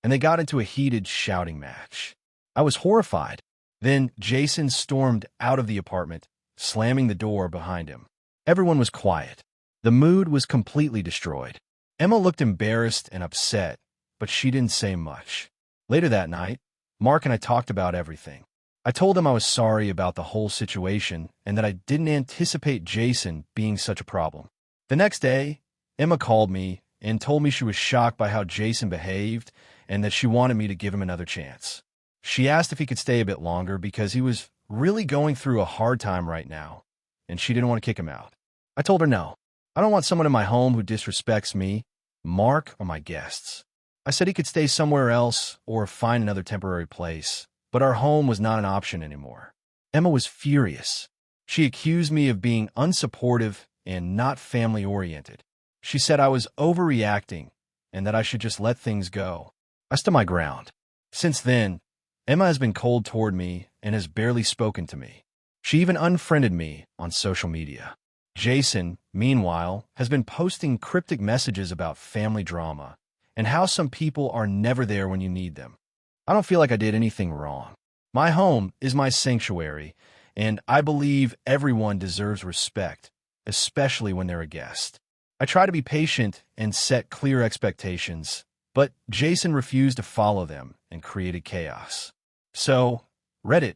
and they got into a heated shouting match. I was horrified. Then Jason stormed out of the apartment, slamming the door behind him. Everyone was quiet. The mood was completely destroyed. Emma looked embarrassed and upset, but she didn't say much. Later that night, Mark and I talked about everything. I told him I was sorry about the whole situation and that I didn't anticipate Jason being such a problem. The next day, Emma called me and told me she was shocked by how Jason behaved and that she wanted me to give him another chance. She asked if he could stay a bit longer because he was really going through a hard time right now, and she didn't want to kick him out. I told her no. I don't want someone in my home who disrespects me, Mark, or my guests. I said he could stay somewhere else or find another temporary place, but our home was not an option anymore. Emma was furious. She accused me of being unsupportive and not family-oriented. She said I was overreacting and that I should just let things go. I stood my ground. Since then, Emma has been cold toward me and has barely spoken to me. She even unfriended me on social media. Jason, meanwhile, has been posting cryptic messages about family drama and how some people are never there when you need them. I don't feel like I did anything wrong. My home is my sanctuary, and I believe everyone deserves respect, especially when they're a guest. I try to be patient and set clear expectations, but Jason refused to follow them and created chaos. So, Reddit,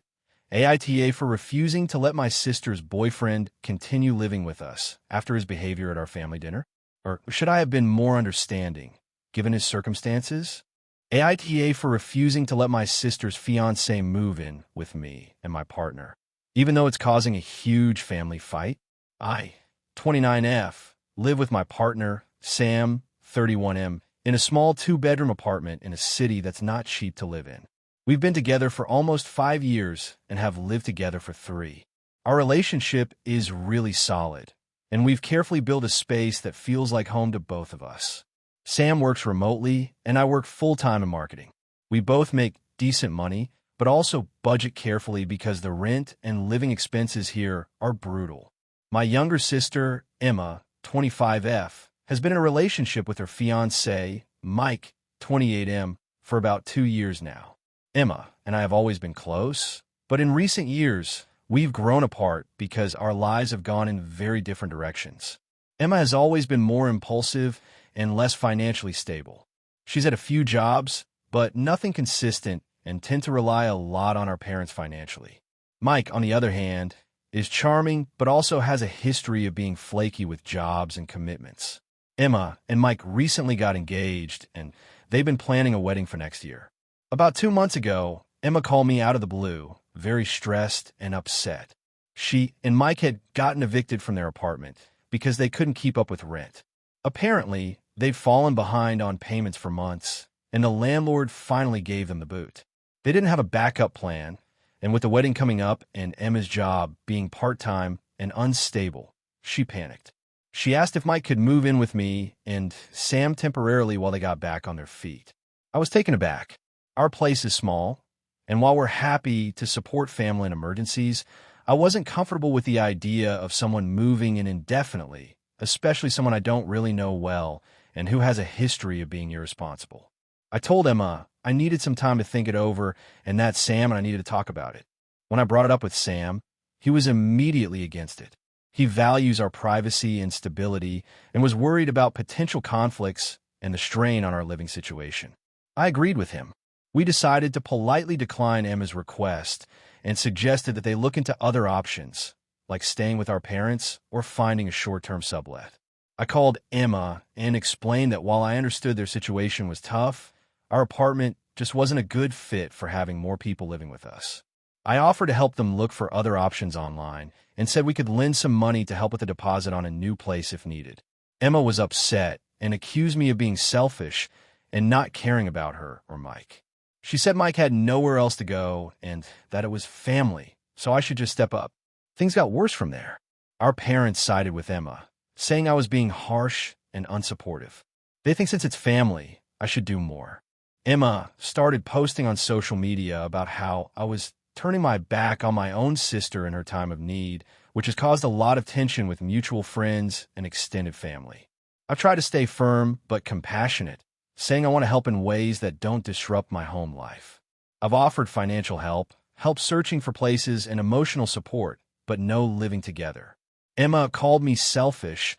AITA for refusing to let my sister's boyfriend continue living with us after his behavior at our family dinner? Or should I have been more understanding, given his circumstances? AITA for refusing to let my sister's fiancé move in with me and my partner, even though it's causing a huge family fight. I, 29F, live with my partner, Sam, 31M, in a small 2-bedroom apartment in a city that's not cheap to live in. We've been together for almost 5 years and have lived together for 3. Our relationship is really solid, and we've carefully built a space that feels like home to both of us. Sam works remotely, and I work full-time in marketing. We both make decent money, but also budget carefully because the rent and living expenses here are brutal. My younger sister, Emma, 25F, has been in a relationship with her fiancé, Mike, 28M, for about 2 years now. Emma and I have always been close, but in recent years, we've grown apart because our lives have gone in very different directions. Emma has always been more impulsive and less financially stable. She's had a few jobs, but nothing consistent and tend to rely a lot on our parents financially. Mike, on the other hand, is charming but also has a history of being flaky with jobs and commitments. Emma and Mike recently got engaged, and they've been planning a wedding for next year. About 2 months ago, Emma called me out of the blue, very stressed and upset. She and Mike had gotten evicted from their apartment because they couldn't keep up with rent. Apparently, they'd fallen behind on payments for months, and the landlord finally gave them the boot. They didn't have a backup plan, and with the wedding coming up and Emma's job being part-time and unstable, she panicked. She asked if Mike could move in with me and Sam temporarily while they got back on their feet. I was taken aback. Our place is small, and while we're happy to support family in emergencies, I wasn't comfortable with the idea of someone moving in indefinitely, especially someone I don't really know well and who has a history of being irresponsible. I told Emma I needed some time to think it over and that Sam and I needed to talk about it. When I brought it up with Sam, he was immediately against it. He values our privacy and stability and was worried about potential conflicts and the strain on our living situation. I agreed with him. We decided to politely decline Emma's request and suggested that they look into other options, like staying with our parents or finding a short-term sublet. I called Emma and explained that while I understood their situation was tough, our apartment just wasn't a good fit for having more people living with us. I offered to help them look for other options online and said we could lend some money to help with a deposit on a new place if needed. Emma was upset and accused me of being selfish and not caring about her or Mike. She said Mike had nowhere else to go and that it was family, so I should just step up. Things got worse from there. Our parents sided with Emma, saying I was being harsh and unsupportive. They think since it's family, I should do more. Emma started posting on social media about how I was turning my back on my own sister in her time of need, which has caused a lot of tension with mutual friends and extended family. I've tried to stay firm but compassionate, saying I want to help in ways that don't disrupt my home life. I've offered financial help searching for places, and emotional support, but no living together. Emma called me selfish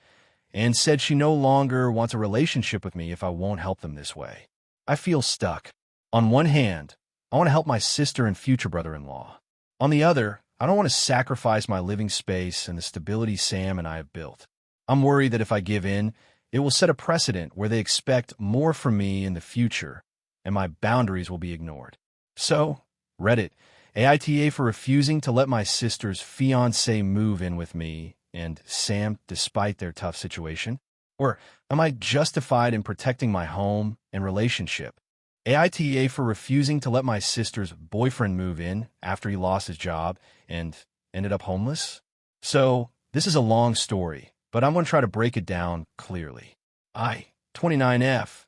and said she no longer wants a relationship with me if I won't help them this way. I feel stuck. On one hand, I want to help my sister and future brother-in-law. On the other, I don't want to sacrifice my living space and the stability Sam and I have built. I'm worried that if I give in, it will set a precedent where they expect more from me in the future, and my boundaries will be ignored. So, Reddit, AITA for refusing to let my sister's fiancé move in with me and Sam despite their tough situation? Or am I justified in protecting my home and relationship? AITA for refusing to let my sister's boyfriend move in after he lost his job and ended up homeless? So, this is a long story, but I'm going to try to break it down clearly. I, 29F,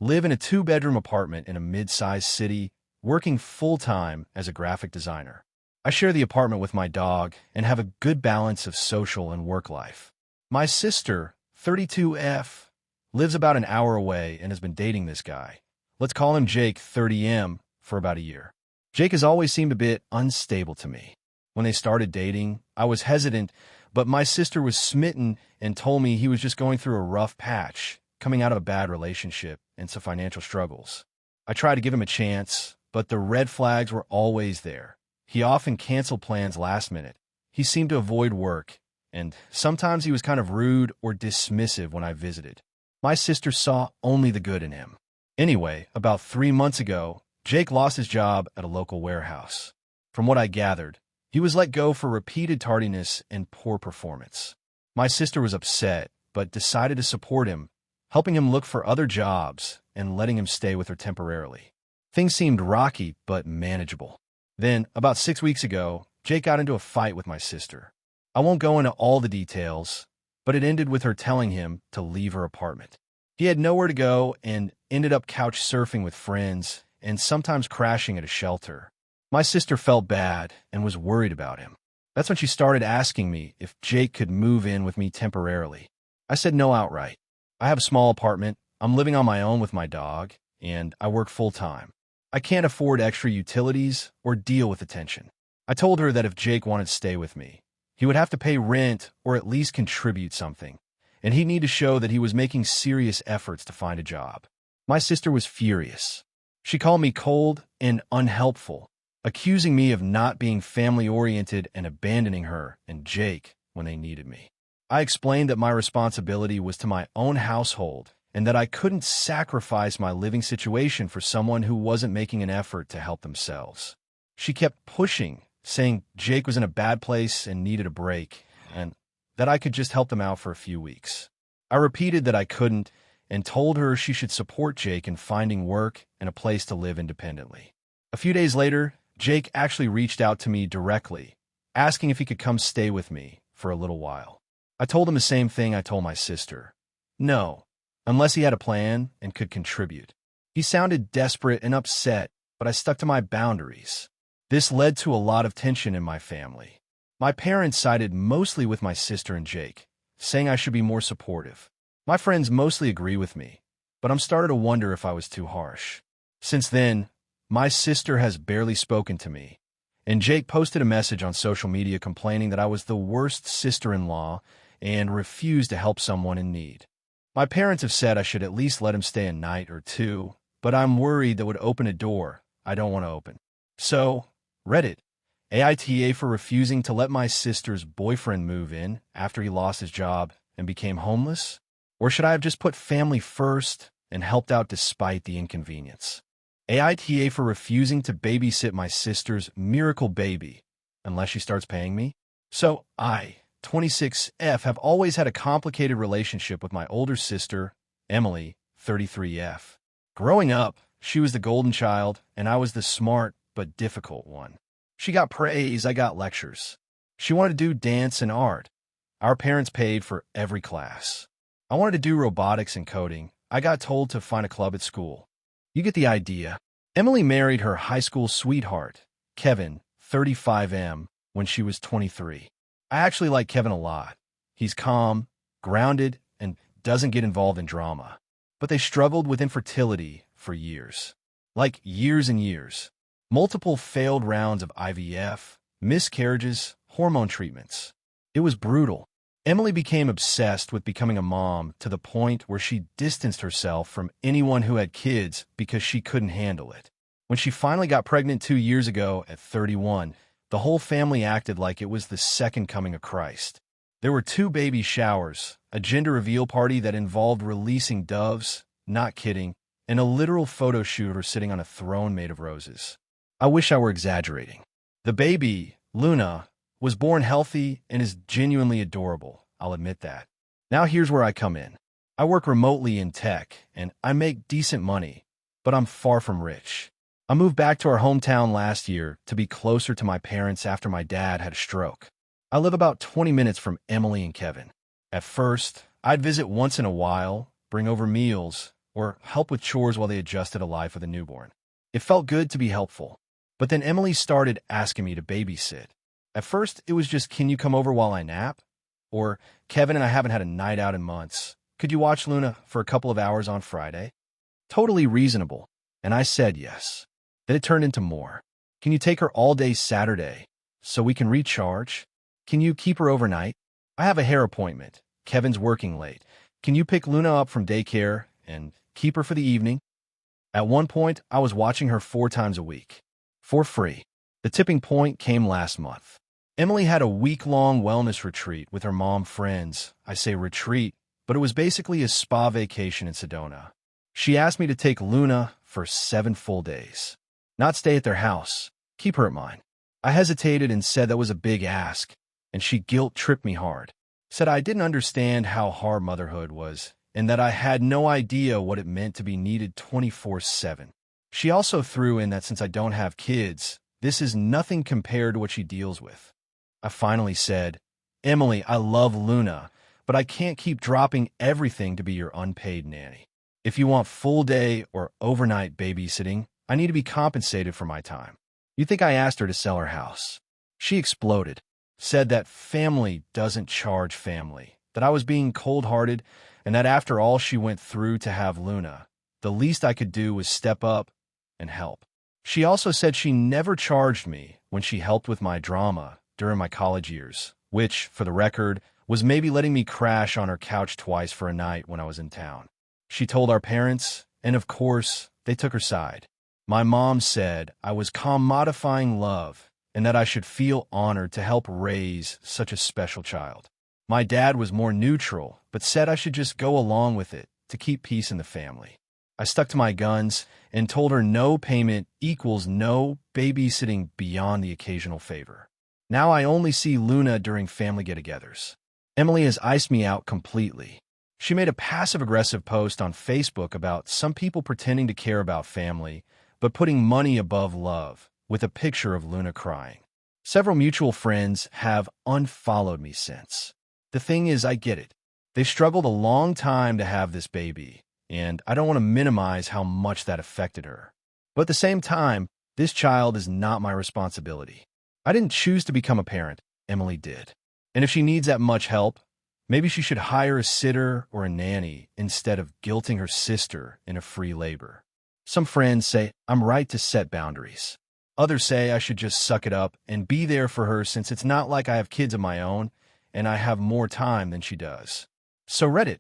live in a 2-bedroom apartment in a mid-sized city, working full-time as a graphic designer. I share the apartment with my dog and have a good balance of social and work life. My sister, 32F, lives about an hour away and has been dating this guy. Let's call him Jake, 30M, for about a year. Jake has always seemed a bit unstable to me. When they started dating, I was hesitant, but my sister was smitten and told me he was just going through a rough patch, coming out of a bad relationship and some financial struggles. I tried to give him a chance, but the red flags were always there. He often canceled plans last minute. He seemed to avoid work, and sometimes he was kind of rude or dismissive when I visited. My sister saw only the good in him. Anyway, about 3 months ago, Jake lost his job at a local warehouse. From what I gathered, he was let go for repeated tardiness and poor performance. My sister was upset, but decided to support him, helping him look for other jobs and letting him stay with her temporarily. Things seemed rocky, but manageable. Then, about 6 weeks ago, Jake got into a fight with my sister. I won't go into all the details, but it ended with her telling him to leave her apartment. He had nowhere to go and ended up couch surfing with friends and sometimes crashing at a shelter. My sister felt bad and was worried about him. That's when she started asking me if Jake could move in with me temporarily. I said no outright. I have a small apartment, I'm living on my own with my dog, and I work full-time. I can't afford extra utilities or deal with the tension. I told her that if Jake wanted to stay with me, he would have to pay rent or at least contribute something, and he'd need to show that he was making serious efforts to find a job. My sister was furious. She called me cold and unhelpful, accusing me of not being family-oriented and abandoning her and Jake when they needed me. I explained that my responsibility was to my own household and that I couldn't sacrifice my living situation for someone who wasn't making an effort to help themselves. She kept pushing, saying Jake was in a bad place and needed a break, and that I could just help them out for a few weeks. I repeated that I couldn't and told her she should support Jake in finding work and a place to live independently. A few days later, Jake actually reached out to me directly, asking if he could come stay with me for a little while. I told him the same thing I told my sister. No, unless he had a plan and could contribute. He sounded desperate and upset, but I stuck to my boundaries. This led to a lot of tension in my family. My parents sided mostly with my sister and Jake, saying I should be more supportive. My friends mostly agree with me, but I'm starting to wonder if I was too harsh. Since then, my sister has barely spoken to me, and Jake posted a message on social media complaining that I was the worst sister-in-law and refused to help someone in need. My parents have said I should at least let him stay a night or two, but I'm worried that would open a door I don't want to open. So, Reddit, AITA for refusing to let my sister's boyfriend move in after he lost his job and became homeless? Or should I have just put family first and helped out despite the inconvenience? AITA for refusing to babysit my sister's miracle baby unless she starts paying me? So I, 26F, have always had a complicated relationship with my older sister, Emily, 33F. Growing up, she was the golden child, and I was the smart but difficult one. She got praise, I got lectures. She wanted to do dance and art. Our parents paid for every class. I wanted to do robotics and coding. I got told to find a club at school. You get the idea. Emily married her high school sweetheart, Kevin, 35M, when she was 23. I actually like Kevin a lot. He's calm, grounded, and doesn't get involved in drama. But they struggled with infertility for years. Like years and years. Multiple failed rounds of IVF, miscarriages, hormone treatments. It was brutal. Emily became obsessed with becoming a mom to the point where she distanced herself from anyone who had kids because she couldn't handle it. When she finally got pregnant 2 years ago at 31, the whole family acted like it was the second coming of Christ. There were 2 baby showers, a gender reveal party that involved releasing doves, not kidding, and a literal photo shoot of her sitting on a throne made of roses. I wish I were exaggerating. The baby, Luna, was born healthy and is genuinely adorable, I'll admit that. Now here's where I come in. I work remotely in tech, and I make decent money, but I'm far from rich. I moved back to our hometown last year to be closer to my parents after my dad had a stroke. I live about 20 minutes from Emily and Kevin. At first, I'd visit once in a while, bring over meals, or help with chores while they adjusted to life with a newborn. It felt good to be helpful. But then Emily started asking me to babysit. At first, it was just, can you come over while I nap? Or, Kevin and I haven't had a night out in months. Could you watch Luna for a couple of hours on Friday? Totally reasonable. And I said yes. Then it turned into more. Can you take her all day Saturday so we can recharge? Can you keep her overnight? I have a hair appointment. Kevin's working late. Can you pick Luna up from daycare and keep her for the evening? At one point, I was watching her 4 times a week. For free. The tipping point came last month. Emily had a week-long wellness retreat with her mom friends. I say retreat, but it was basically a spa vacation in Sedona. She asked me to take Luna for 7 full days. Not stay at their house. Keep her at mine. I hesitated and said that was a big ask, and she guilt-tripped me hard. Said I didn't understand how hard motherhood was, and that I had no idea what it meant to be needed 24/7. She also threw in that since I don't have kids, this is nothing compared to what she deals with. I finally said, Emily, I love Luna, but I can't keep dropping everything to be your unpaid nanny. If you want full day or overnight babysitting, I need to be compensated for my time. You think I asked her to sell her house? She exploded, said that family doesn't charge family, that I was being cold-hearted, and that after all she went through to have Luna, the least I could do was step up and help. She also said she never charged me when she helped with my drama during my college years, which, for the record, was maybe letting me crash on her couch twice for a night when I was in town. She told our parents, and of course, they took her side. My mom said I was commodifying love and that I should feel honored to help raise such a special child. My dad was more neutral, but said I should just go along with it to keep peace in the family. I stuck to my guns and told her no payment equals no babysitting beyond the occasional favor. Now I only see Luna during family get-togethers. Emily has iced me out completely. She made a passive-aggressive post on Facebook about some people pretending to care about family, but putting money above love, with a picture of Luna crying. Several mutual friends have unfollowed me since. The thing is, I get it. They struggled a long time to have this baby, and I don't want to minimize how much that affected her. But at the same time, this child is not my responsibility. I didn't choose to become a parent. Emily did. And if she needs that much help, maybe she should hire a sitter or a nanny instead of guilting her sister into free labor. Some friends say I'm right to set boundaries. Others say I should just suck it up and be there for her since it's not like I have kids of my own and I have more time than she does. So Reddit,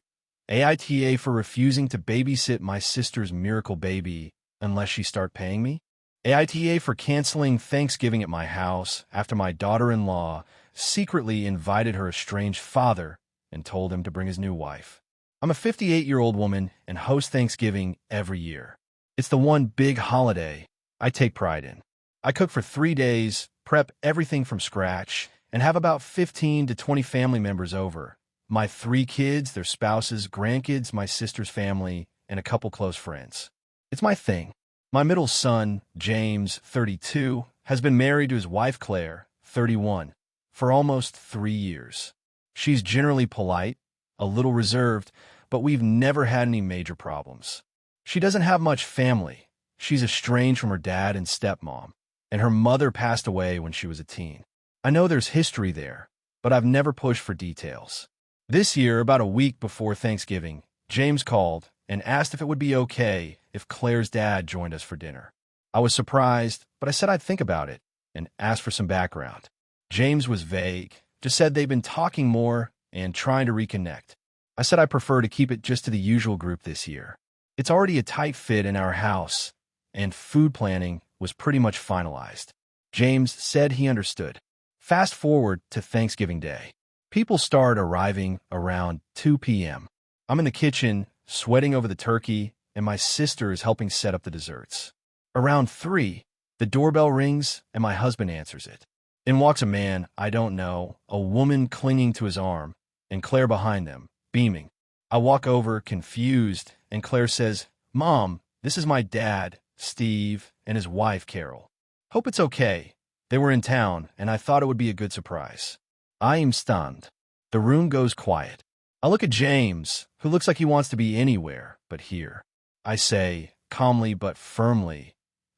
AITA for refusing to babysit my sister's miracle baby unless she start paying me? AITA for canceling Thanksgiving at my house after my daughter-in-law secretly invited her estranged father and told him to bring his new wife. I'm a 58-year-old woman and host Thanksgiving every year. It's the one big holiday I take pride in. I cook for 3 days, prep everything from scratch, and have about 15 to 20 family members over. My 3 kids, their spouses, grandkids, my sister's family, and a couple close friends. It's my thing. My middle son, James, 32, has been married to his wife, Claire, 31, for almost 3 years. She's generally polite, a little reserved, but we've never had any major problems. She doesn't have much family. She's estranged from her dad and stepmom, and her mother passed away when she was a teen. I know there's history there, but I've never pushed for details. This year, about a week before Thanksgiving, James called and asked if it would be okay if Claire's dad joined us for dinner. I was surprised, but I said I'd think about it and asked for some background. James was vague, just said they'd been talking more and trying to reconnect. I said I prefer to keep it just to the usual group this year. It's already a tight fit in our house, and food planning was pretty much finalized. James said he understood. Fast forward to Thanksgiving Day. People start arriving around 2 p.m. I'm in the kitchen, sweating over the turkey, and my sister is helping set up the desserts. Around 3, the doorbell rings, and my husband answers it. In walks a man I don't know, a woman clinging to his arm, and Claire behind them, beaming. I walk over, confused, and Claire says, "Mom, this is my dad, Steve, and his wife, Carol. Hope it's okay. They were in town, and I thought it would be a good surprise." I am stunned. The room goes quiet. I look at James, who looks like he wants to be anywhere but here. I say, calmly but firmly,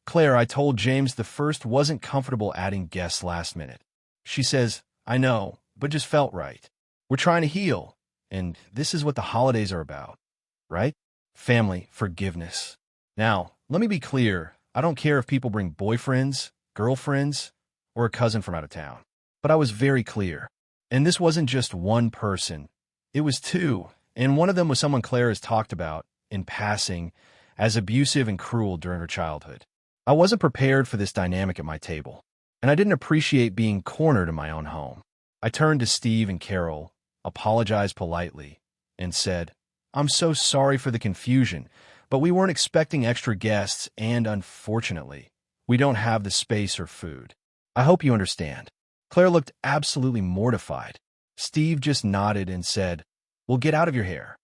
"Claire, I told James the first wasn't comfortable adding guests last minute." She says, "I know, but just felt right. We're trying to heal, and this is what the holidays are about, right? Family, forgiveness." Now, let me be clear. I don't care if people bring boyfriends, girlfriends, or a cousin from out of town. But I was very clear. And this wasn't just one person. It was 2, and one of them was someone Claire has talked about, in passing, as abusive and cruel during her childhood. I wasn't prepared for this dynamic at my table, and I didn't appreciate being cornered in my own home. I turned to Steve and Carol, apologized politely, and said, "I'm so sorry for the confusion, but we weren't expecting extra guests, and unfortunately, we don't have the space or food. I hope you understand." Claire looked absolutely mortified. Steve just nodded and said, "Well, get out of your hair."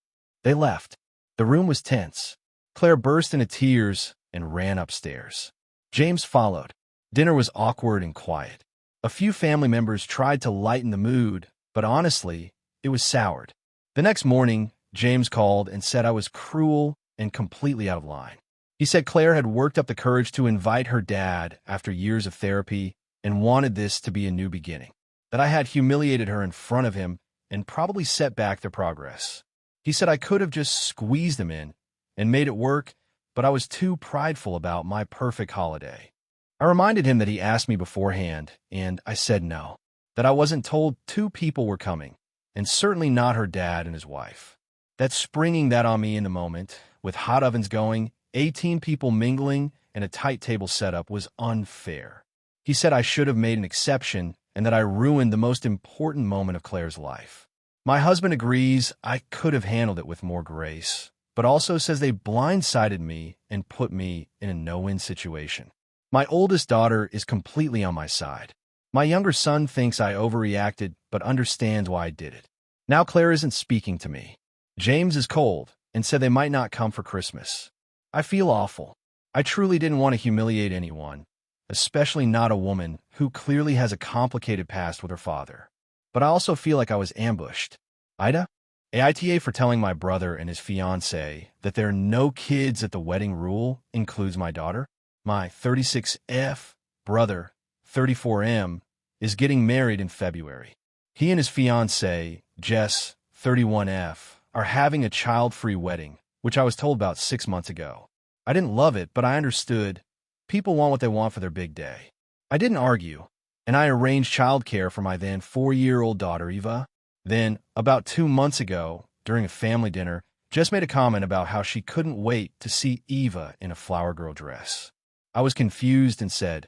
They left. The room was tense. Claire burst into tears and ran upstairs. James followed. Dinner was awkward and quiet. A few family members tried to lighten the mood, but honestly, it was soured. The next morning, James called and said I was cruel and completely out of line. He said Claire had worked up the courage to invite her dad after years of therapy and wanted this to be a new beginning, that I had humiliated her in front of him and probably set back their progress. He said I could have just squeezed him in and made it work, but I was too prideful about my perfect holiday. I reminded him that he asked me beforehand, and I said no, that I wasn't told 2 people were coming, and certainly not her dad and his wife. That springing that on me in the moment, with hot ovens going, 18 people mingling, and a tight table setup was unfair. He said I should have made an exception and that I ruined the most important moment of Claire's life. My husband agrees I could have handled it with more grace, but also says they blindsided me and put me in a no-win situation. My oldest daughter is completely on my side. My younger son thinks I overreacted but understands why I did it. Now Claire isn't speaking to me. James is cold and said they might not come for Christmas. I feel awful. I truly didn't want to humiliate anyone, especially not a woman who clearly has a complicated past with her father. But I also feel like I was ambushed. AITA? AITA for telling my brother and his fiancée that there are no kids at the wedding rule includes my daughter. My 36F brother, 34M, is getting married in February. He and his fiancée, Jess, 31F, are having a child-free wedding, which I was told about 6 months ago. I didn't love it, but I understood. People want what they want for their big day. I didn't argue, and I arranged childcare for my then 4-year-old daughter, Eva. Then, about 2 months ago, during a family dinner, Jess made a comment about how she couldn't wait to see Eva in a flower girl dress. I was confused and said,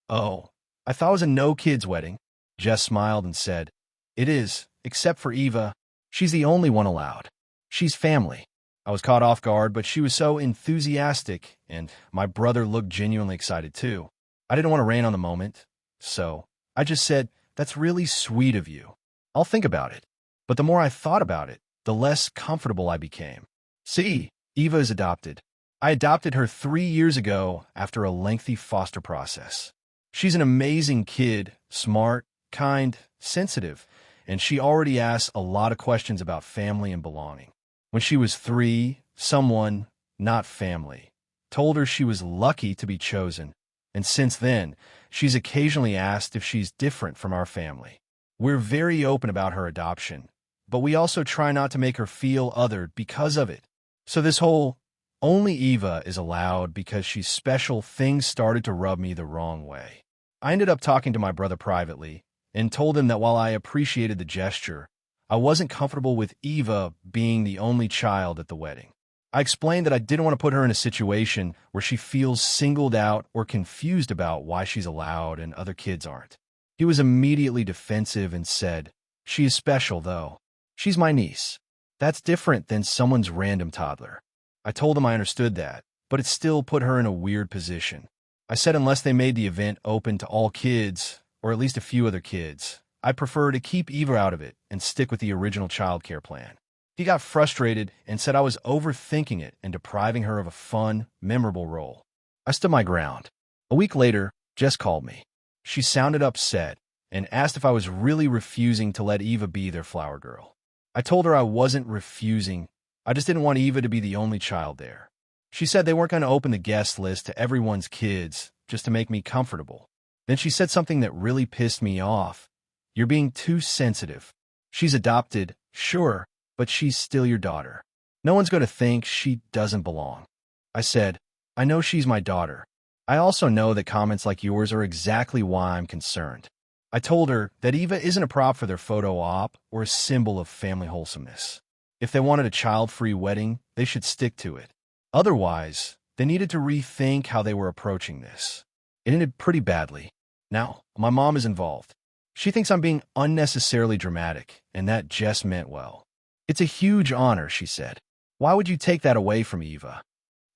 "Oh, I thought it was a no-kids wedding." Jess smiled and said, "It is, except for Eva. She's the only one allowed." She's family. I was caught off guard, but she was so enthusiastic, and my brother looked genuinely excited too. I didn't want to rain on the moment, so I just said, "That's really sweet of you. I'll think about it." But the more I thought about it, the less comfortable I became. See, Eva is adopted. I adopted her 3 years ago after a lengthy foster process. She's an amazing kid, smart, kind, sensitive, and she already asks a lot of questions about family and belonging. When she was 3, someone, not family, told her she was lucky to be chosen, and since then, she's occasionally asked if she's different from our family. We're very open about her adoption, but we also try not to make her feel othered because of it. So this whole only Eva is allowed because she's special thing started to rub me the wrong way. I ended up talking to my brother privately and told him that while I appreciated the gesture, I wasn't comfortable with Eva being the only child at the wedding. I explained that I didn't want to put her in a situation where she feels singled out or confused about why she's allowed and other kids aren't. He was immediately defensive and said, "She is special, though. She's my niece. That's different than someone's random toddler." I told him I understood that, but it still put her in a weird position. I said unless they made the event open to all kids, or at least a few other kids, I'd prefer to keep Eva out of it and stick with the original childcare plan. He got frustrated and said I was overthinking it and depriving her of a fun, memorable role. I stood my ground. A week later, Jess called me. She sounded upset and asked if I was really refusing to let Eva be their flower girl. I told her I wasn't refusing. I just didn't want Eva to be the only child there. She said they weren't going to open the guest list to everyone's kids just to make me comfortable. Then she said something that really pissed me off. "You're being too sensitive. She's adopted, sure, but she's still your daughter. No one's going to think she doesn't belong." I said, "I know she's my daughter. I also know that comments like yours are exactly why I'm concerned." I told her that Eva isn't a prop for their photo op or a symbol of family wholesomeness. If they wanted a child-free wedding, they should stick to it. Otherwise, they needed to rethink how they were approaching this. It ended pretty badly. Now, my mom is involved. She thinks I'm being unnecessarily dramatic, and that Jess meant well. "It's a huge honor," she said. "Why would you take that away from Eva?"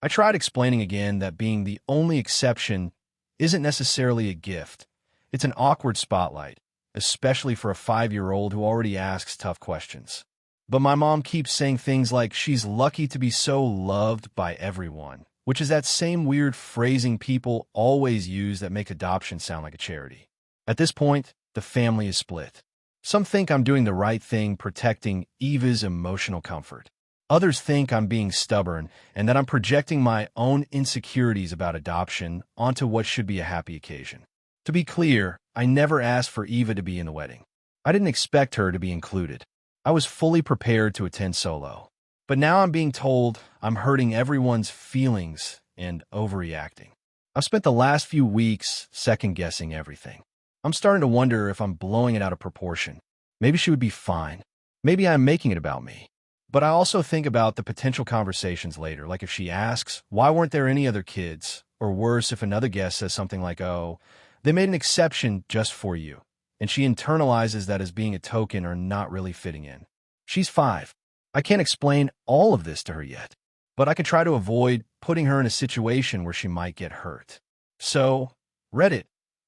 I tried explaining again that being the only exception isn't necessarily a gift. It's an awkward spotlight, especially for a 5-year-old who already asks tough questions. But my mom keeps saying things like she's lucky to be so loved by everyone, which is that same weird phrasing people always use that make adoption sound like a charity. At this point, the family is split. Some think I'm doing the right thing protecting Eva's emotional comfort. Others think I'm being stubborn and that I'm projecting my own insecurities about adoption onto what should be a happy occasion. To be clear, I never asked for Eva to be in the wedding. I didn't expect her to be included. I was fully prepared to attend solo. But now I'm being told I'm hurting everyone's feelings and overreacting. I've spent the last few weeks second-guessing everything. I'm starting to wonder if I'm blowing it out of proportion. Maybe she would be fine. Maybe I'm making it about me. But I also think about the potential conversations later, like if she asks, "Why weren't there any other kids?" Or worse, if another guest says something like, "Oh, they made an exception just for you," and she internalizes that as being a token or not really fitting in. She's 5. I can't explain all of this to her yet, but I can try to avoid putting her in a situation where she might get hurt. So, Reddit,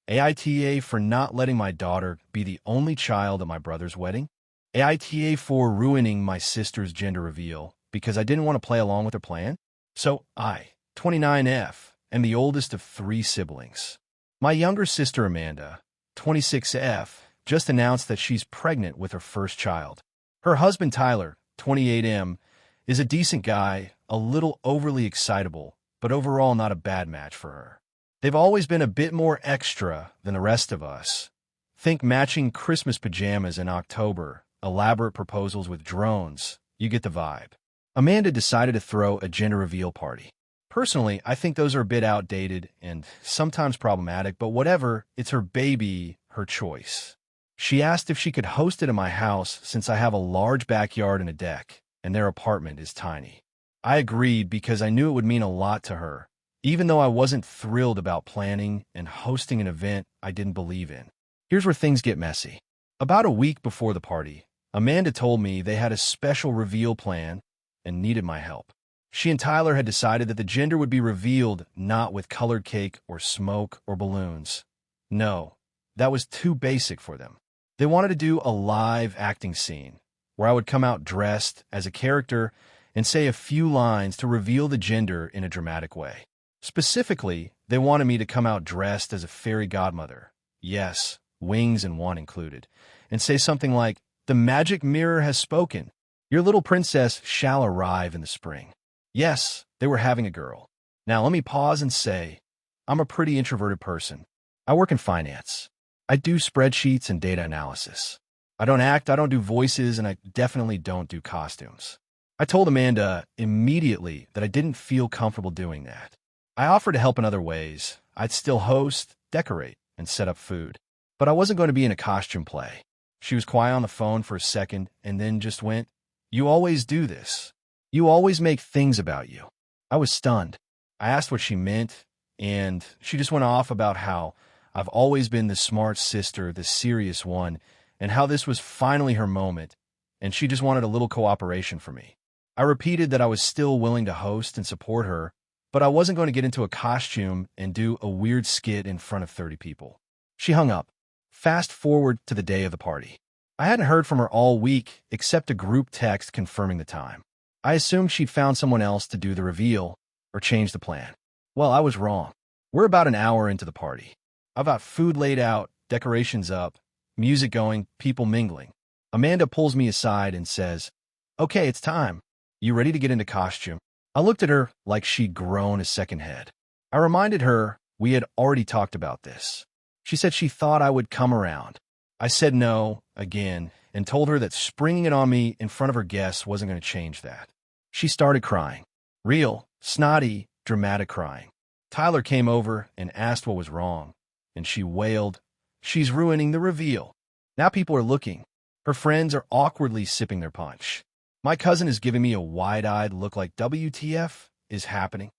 AITA for not letting my daughter be the only child at my brother's wedding. AITA for ruining my sister's gender reveal because I didn't want to play along with her plan. So I, 29F, am the oldest of 3 siblings. My younger sister Amanda, 26F, just announced that she's pregnant with her first child. Her husband Tyler, 28M, is a decent guy, a little overly excitable, but overall not a bad match for her. They've always been a bit more extra than the rest of us. Think matching Christmas pajamas in October, elaborate proposals with drones. You get the vibe. Amanda decided to throw a gender reveal party. Personally, I think those are a bit outdated and sometimes problematic, but whatever, it's her baby, her choice. She asked if she could host it in my house since I have a large backyard and a deck, and their apartment is tiny. I agreed because I knew it would mean a lot to her, even though I wasn't thrilled about planning and hosting an event I didn't believe in. Here's where things get messy. About a week before the party, Amanda told me they had a special reveal plan and needed my help. She and Tyler had decided that the gender would be revealed not with colored cake or smoke or balloons. No, that was too basic for them. They wanted to do a live acting scene where I would come out dressed as a character and say a few lines to reveal the gender in a dramatic way. Specifically, they wanted me to come out dressed as a fairy godmother. Yes, wings and one included. And say something like, "The magic mirror has spoken. Your little princess shall arrive in the spring." Yes, they were having a girl. Now let me pause and say, I'm a pretty introverted person. I work in finance. I do spreadsheets and data analysis. I don't act, I don't do voices, and I definitely don't do costumes. I told Amanda immediately that I didn't feel comfortable doing that. I offered to help in other ways. I'd still host, decorate, and set up food. But I wasn't going to be in a costume play. She was quiet on the phone for a second and then just went, "You always do this. You always make things about you." I was stunned. I asked what she meant, and she just went off about how I've always been the smart sister, the serious one, and how this was finally her moment, and she just wanted a little cooperation from me. I repeated that I was still willing to host and support her, but I wasn't going to get into a costume and do a weird skit in front of 30 people. She hung up. Fast forward to the day of the party. I hadn't heard from her all week except a group text confirming the time. I assumed she'd found someone else to do the reveal or change the plan. Well, I was wrong. We're about an hour into the party. I've got food laid out, decorations up, music going, people mingling. Amanda pulls me aside and says, "Okay, it's time. You ready to get into costume?" I looked at her like she'd grown a second head. I reminded her we had already talked about this. She said she thought I would come around. I said no, again, and told her that springing it on me in front of her guests wasn't going to change that. She started crying. Real, snotty, dramatic crying. Tyler came over and asked what was wrong, and she wailed, "She's ruining the reveal." Now people are looking. Her friends are awkwardly sipping their punch. My cousin is giving me a wide-eyed look like WTF is happening.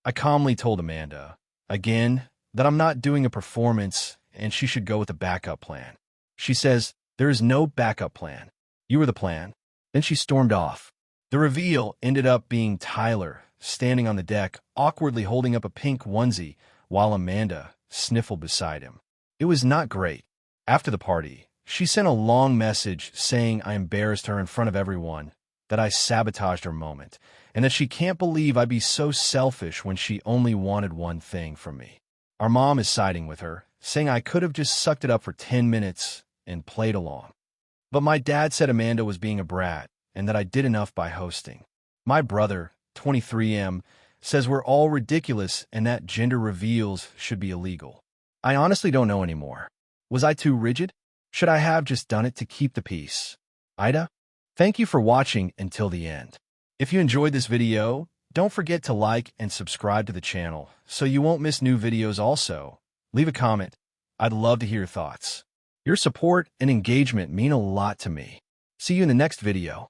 I calmly told Amanda, again, that I'm not doing a performance and she should go with a backup plan. She says, "There is no backup plan. You were the plan." Then she stormed off. The reveal ended up being Tyler, standing on the deck, awkwardly holding up a pink onesie, while Amanda sniffled beside him. It was not great. After the party, she sent a long message saying I embarrassed her in front of everyone, that I sabotaged her moment, and that she can't believe I'd be so selfish when she only wanted one thing from me. Our mom is siding with her, saying I could have just sucked it up for 10 minutes and played along. But my dad said Amanda was being a brat and that I did enough by hosting. My brother, 23M, says we're all ridiculous and that gender reveals should be illegal. I honestly don't know anymore. Was I too rigid? Should I have just done it to keep the peace? AITA? Thank you for watching until the end. If you enjoyed this video, don't forget to like and subscribe to the channel so you won't miss new videos also. Leave a comment. I'd love to hear your thoughts. Your support and engagement mean a lot to me. See you in the next video.